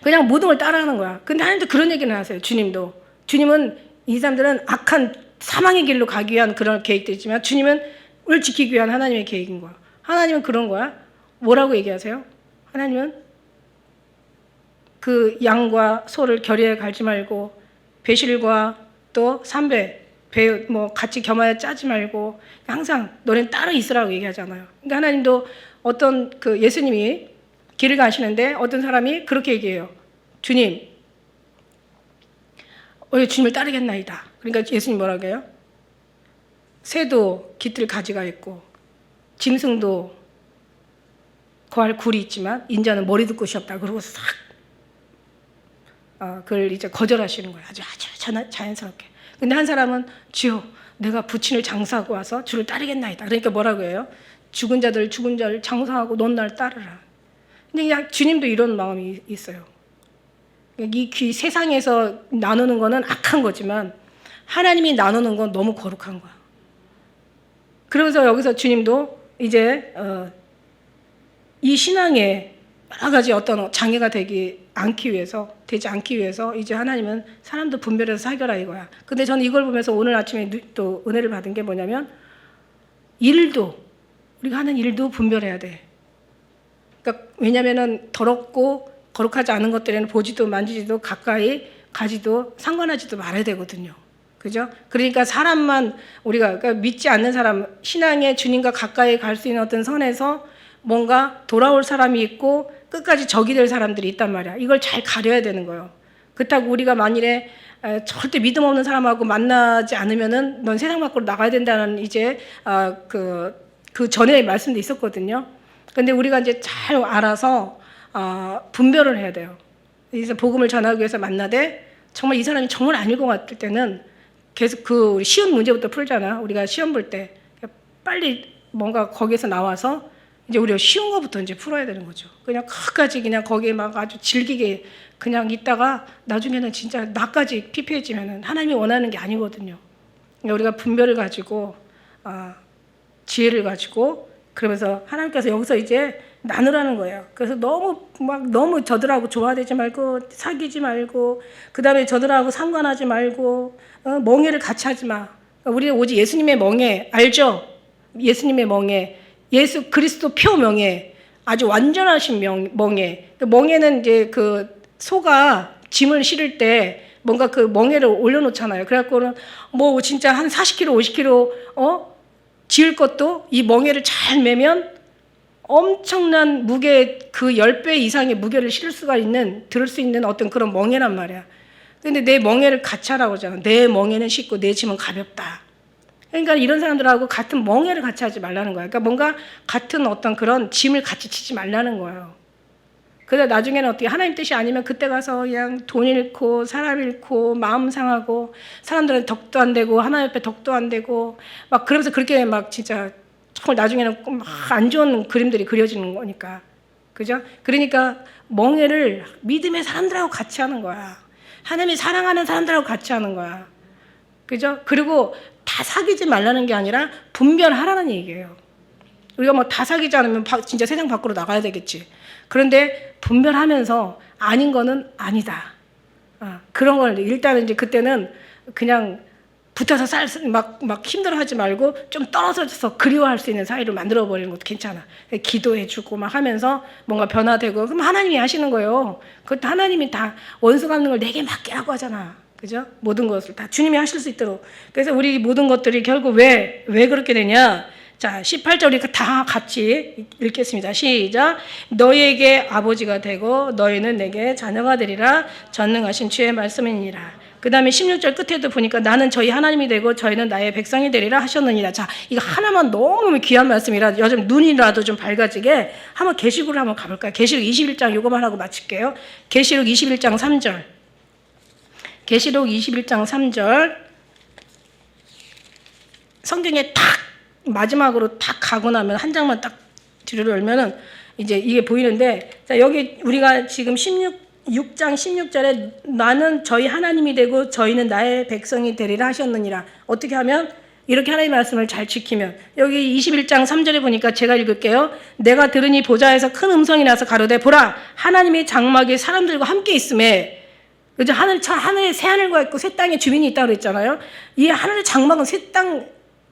그냥 모든 걸 따라하는 거야. 근데 하나님도 그런 얘기는 하세요. 주님도. 주님은 이 사람들은 악한 사망의 길로 가기 위한 그런 계획도 있지만 주님은 우리를 지키기 위한 하나님의 계획인 거야. 하나님은 그런 거야. 뭐라고 얘기하세요? 하나님은 그 양과 소를 결의에 갈지 말고 배실과 또 삼배 뭐 같이 겸하여 짜지 말고 항상 너는 따로 있으라고 얘기하잖아요. 그러니까 하나님도 어떤 그 예수님이 길을 가시는데 어떤 사람이 그렇게 얘기해요. 주님, 주님을 따르겠나이다. 그러니까 예수님 뭐라고 해요? 새도 깃을 가지가 있고 짐승도 거할 굴이 있지만 인자는 머리도 끝이 없다. 그러고 싹 그걸 이제 거절하시는 거예요. 아주 자연스럽게. 근데 한 사람은 주여 내가 부친을 장사하고 와서 주를 따르겠나이다. 그러니까 뭐라고 해요? 죽은 자를 장사하고 넌 날 따르라. 근데 그냥 주님도 이런 마음이 있어요. 이 세상에서 나누는 거는 악한 거지만 하나님이 나누는 건 너무 거룩한 거야. 그러면서 여기서 주님도 이제 이 신앙에 여러 가지 어떤 장애가 되지 않기 위해서 이제 하나님은 사람도 분별해서 사귀어라 이거야. 근데 저는 이걸 보면서 오늘 아침에 또 은혜를 받은 게 뭐냐면 우리가 하는 일도 분별해야 돼. 그러니까 왜냐면은 더럽고 거룩하지 않은 것들에는 보지도 만지지도 가까이 가지도 상관하지도 말아야 되거든요. 그죠? 그러니까 사람만 그러니까 믿지 않는 사람, 신앙의 주님과 가까이 갈 수 있는 어떤 선에서 뭔가 돌아올 사람이 있고 끝까지 적이 될 사람들이 있단 말이야. 이걸 잘 가려야 되는 거예요. 그렇다고 우리가 만일에 절대 믿음 없는 사람하고 만나지 않으면은 넌 세상 밖으로 나가야 된다는 이제 그 전에 말씀도 있었거든요. 근데 우리가 이제 잘 알아서 분별을 해야 돼요. 그래서 복음을 전하기 위해서 만나되 정말 이 사람이 정말 아닐 것 같을 때는 계속 그 쉬운 문제부터 풀잖아. 우리가 시험 볼 때 빨리 뭔가 거기에서 나와서 이제 우리가 쉬운 거부터 이제 풀어야 되는 거죠. 그냥 끝까지 그냥 거기에 막 아주 질기게 그냥 있다가 나중에는 진짜 나까지 피폐해지면은 하나님이 원하는 게 아니거든요. 그러니까 우리가 분별을 가지고 지혜를 가지고 그러면서 하나님께서 여기서 이제 나누라는 거예요. 그래서 너무 저들하고 좋아되지 말고 사귀지 말고 그다음에 저들하고 상관하지 말고 멍해를 같이 하지 마. 그러니까 우리는 오직 예수님의 멍해 알죠? 예수님의 멍해, 예수 그리스도 표 멍해, 아주 완전하신 멍해. 멍해는 이제 그 소가 짐을 실을 때 뭔가 그 멍해를 올려놓잖아요. 그래갖고는 뭐 진짜 한 40kg, 50kg 지을 것도 이 멍해를 잘 매면 엄청난 무게 그 10배 이상의 무게를 실을 수가 있는 들을 수 있는 어떤 그런 멍해란 말이야. 근데 내 멍해를 같이 하라고 하잖아. 내 멍해는 쉽고 내 짐은 가볍다. 그러니까 이런 사람들하고 같은 멍해를 같이 하지 말라는 거야. 그러니까 뭔가 같은 어떤 그런 짐을 같이 치지 말라는 거예요. 그래서 나중에는 어떻게 하나님 뜻이 아니면 그때 가서 그냥 돈 잃고 사람 잃고 마음 상하고 사람들은 덕도 안 되고 하나님 앞에 덕도 안 되고 막 그러면서 그렇게 막 진짜 정말 나중에는 막 안 좋은 그림들이 그려지는 거니까. 그죠? 그러니까 멍해를 믿음의 사람들하고 같이 하는 거야. 하나님이 사랑하는 사람들하고 같이 하는 거야. 그죠? 그리고 다 사귀지 말라는 게 아니라 분별하라는 얘기예요. 우리가 뭐 다 사귀지 않으면 진짜 세상 밖으로 나가야 되겠지. 그런데 분별하면서 아닌 거는 아니다. 그런 걸 일단은 이제 그때는 그냥 붙어서 막 힘들어하지 말고 좀 떨어져서 그리워할 수 있는 사이를 만들어 버리는 것도 괜찮아. 기도해주고 막 하면서 뭔가 변화되고 그럼 하나님이 하시는 거예요. 그것도 하나님이 다 원수 갚는 걸 내게 맡게 하고 하잖아. 그죠? 모든 것을 다 주님이 하실 수 있도록. 그래서 우리 모든 것들이 결국 왜 그렇게 되냐? 자, 18절 우리 다 같이 읽겠습니다. 시작. 너희에게 아버지가 되고 너희는 내게 자녀가 되리라. 전능하신 주의 말씀이니라. 그 다음에 16절 끝에도 보니까 나는 저희 하나님이 되고 저희는 나의 백성이 되리라 하셨느니라. 자, 이거 하나만 너무 귀한 말씀이라 요즘 눈이라도 좀 밝아지게 한번 계시록으로 한번 가볼까요? 계시록 21장 이거만 하고 마칠게요. 계시록 21장 3절. 계시록 21장 3절. 성경에 딱 마지막으로 딱 가고 나면 한 장만 딱 뒤로 열면은 이제 이게 보이는데, 자, 여기 우리가 지금 6장 16절에 나는 저희 하나님이 되고 저희는 나의 백성이 되리라 하셨느니라. 어떻게 하면? 이렇게 하나님의 말씀을 잘 지키면. 여기 21장 3절에 보니까 제가 읽을게요. 내가 들으니 보좌에서 큰 음성이 나서 가로되 보라 하나님의 장막이 사람들과 함께 있음에. 그죠? 하늘에 새 하늘과 있고 새 땅에 주민이 있다고 그랬잖아요. 이 하늘의 장막은 새 땅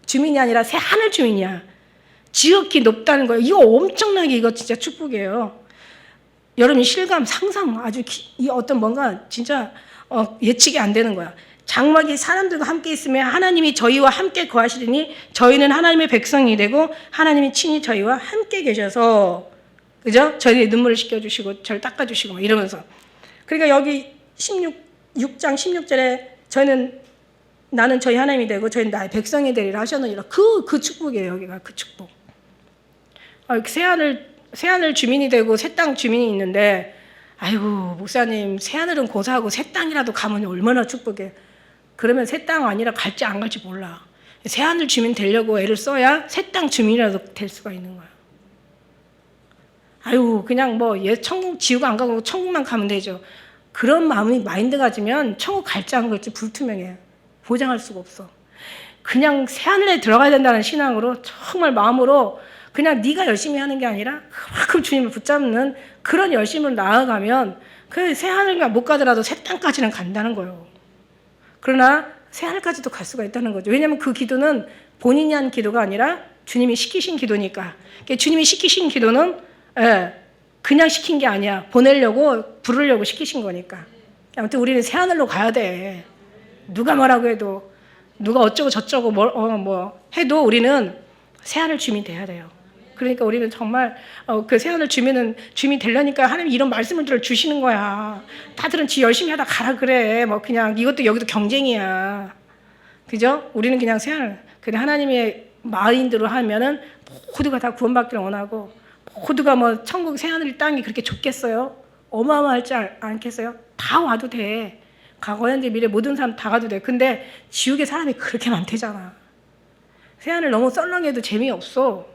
주민이 아니라 새 하늘 주민이야. 지극히 높다는 거예요. 이거 엄청나게 이거 진짜 축복이에요. 여러분 실감 상상 아주 이 어떤 뭔가 진짜 예측이 안 되는 거야. 장막이 사람들과 함께 있으면 하나님이 저희와 함께 거하시리니 저희는 하나님의 백성이 되고 하나님이 친히 저희와 함께 계셔서, 그죠? 저희의 눈물을 씻겨주시고 저를 닦아주시고 막 이러면서. 그러니까 여기 6장 16절에 나는 저희 하나님이 되고 저희는 나의 백성이 되리라 하셨느니라. 그 축복이에요. 여기가 그 축복. 새하늘 주민이 되고 새 땅 주민이 있는데, 아이고 목사님 새하늘은 고사하고 새 땅이라도 가면 얼마나 축복해. 그러면 새 땅 아니라 갈지 안 갈지 몰라. 새하늘 주민 되려고 애를 써야 새 땅 주민이라도 될 수가 있는 거야. 아이고 그냥 뭐 천국 지옥 안 가고 천국만 가면 되죠. 그런 마인드 가지면 천국 갈지 안 갈지 불투명해. 보장할 수가 없어. 그냥 새하늘에 들어가야 된다는 신앙으로 정말 마음으로 그냥 네가 열심히 하는 게 아니라 그만큼 주님을 붙잡는 그런 열심을 나아가면 그 새하늘과 못 가더라도 새 땅까지는 간다는 거예요. 그러나 새하늘까지도 갈 수가 있다는 거죠. 왜냐하면 그 기도는 본인이 한 기도가 아니라 주님이 시키신 기도니까. 주님이 시키신 기도는 그냥 시킨 게 아니야. 보내려고 부르려고 시키신 거니까. 아무튼 우리는 새하늘로 가야 돼. 누가 뭐라고 해도 누가 어쩌고 저쩌고 뭐 해도 우리는 새하늘 주민 돼야 돼요. 그러니까 우리는 정말 그 새하늘 주민 되려니까 하나님이 이런 말씀을 주시는 거야. 다들은 지 열심히 하다 가라 그래. 뭐 그냥 이것도 여기도 경쟁이야. 그죠? 우리는 그냥 새하늘. 근데 하나님의 마인드로 하면은 모두가 다 구원받기를 원하고 모두가 뭐 천국 새하늘 땅이 그렇게 좋겠어요? 어마어마할지 않겠어요? 다 와도 돼. 과거 현재 미래 모든 사람 다 가도 돼. 근데 지옥에 사람이 그렇게 많대잖아. 새하늘 너무 썰렁해도 재미없어.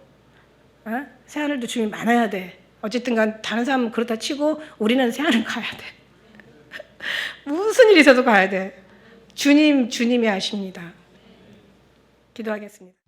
새하늘도 주님이 많아야 돼. 어쨌든 간 다른 사람은 그렇다 치고 우리는 새하늘 가야 돼. 무슨 일이 있어도 가야 돼. 주님이 하십니다. 기도하겠습니다.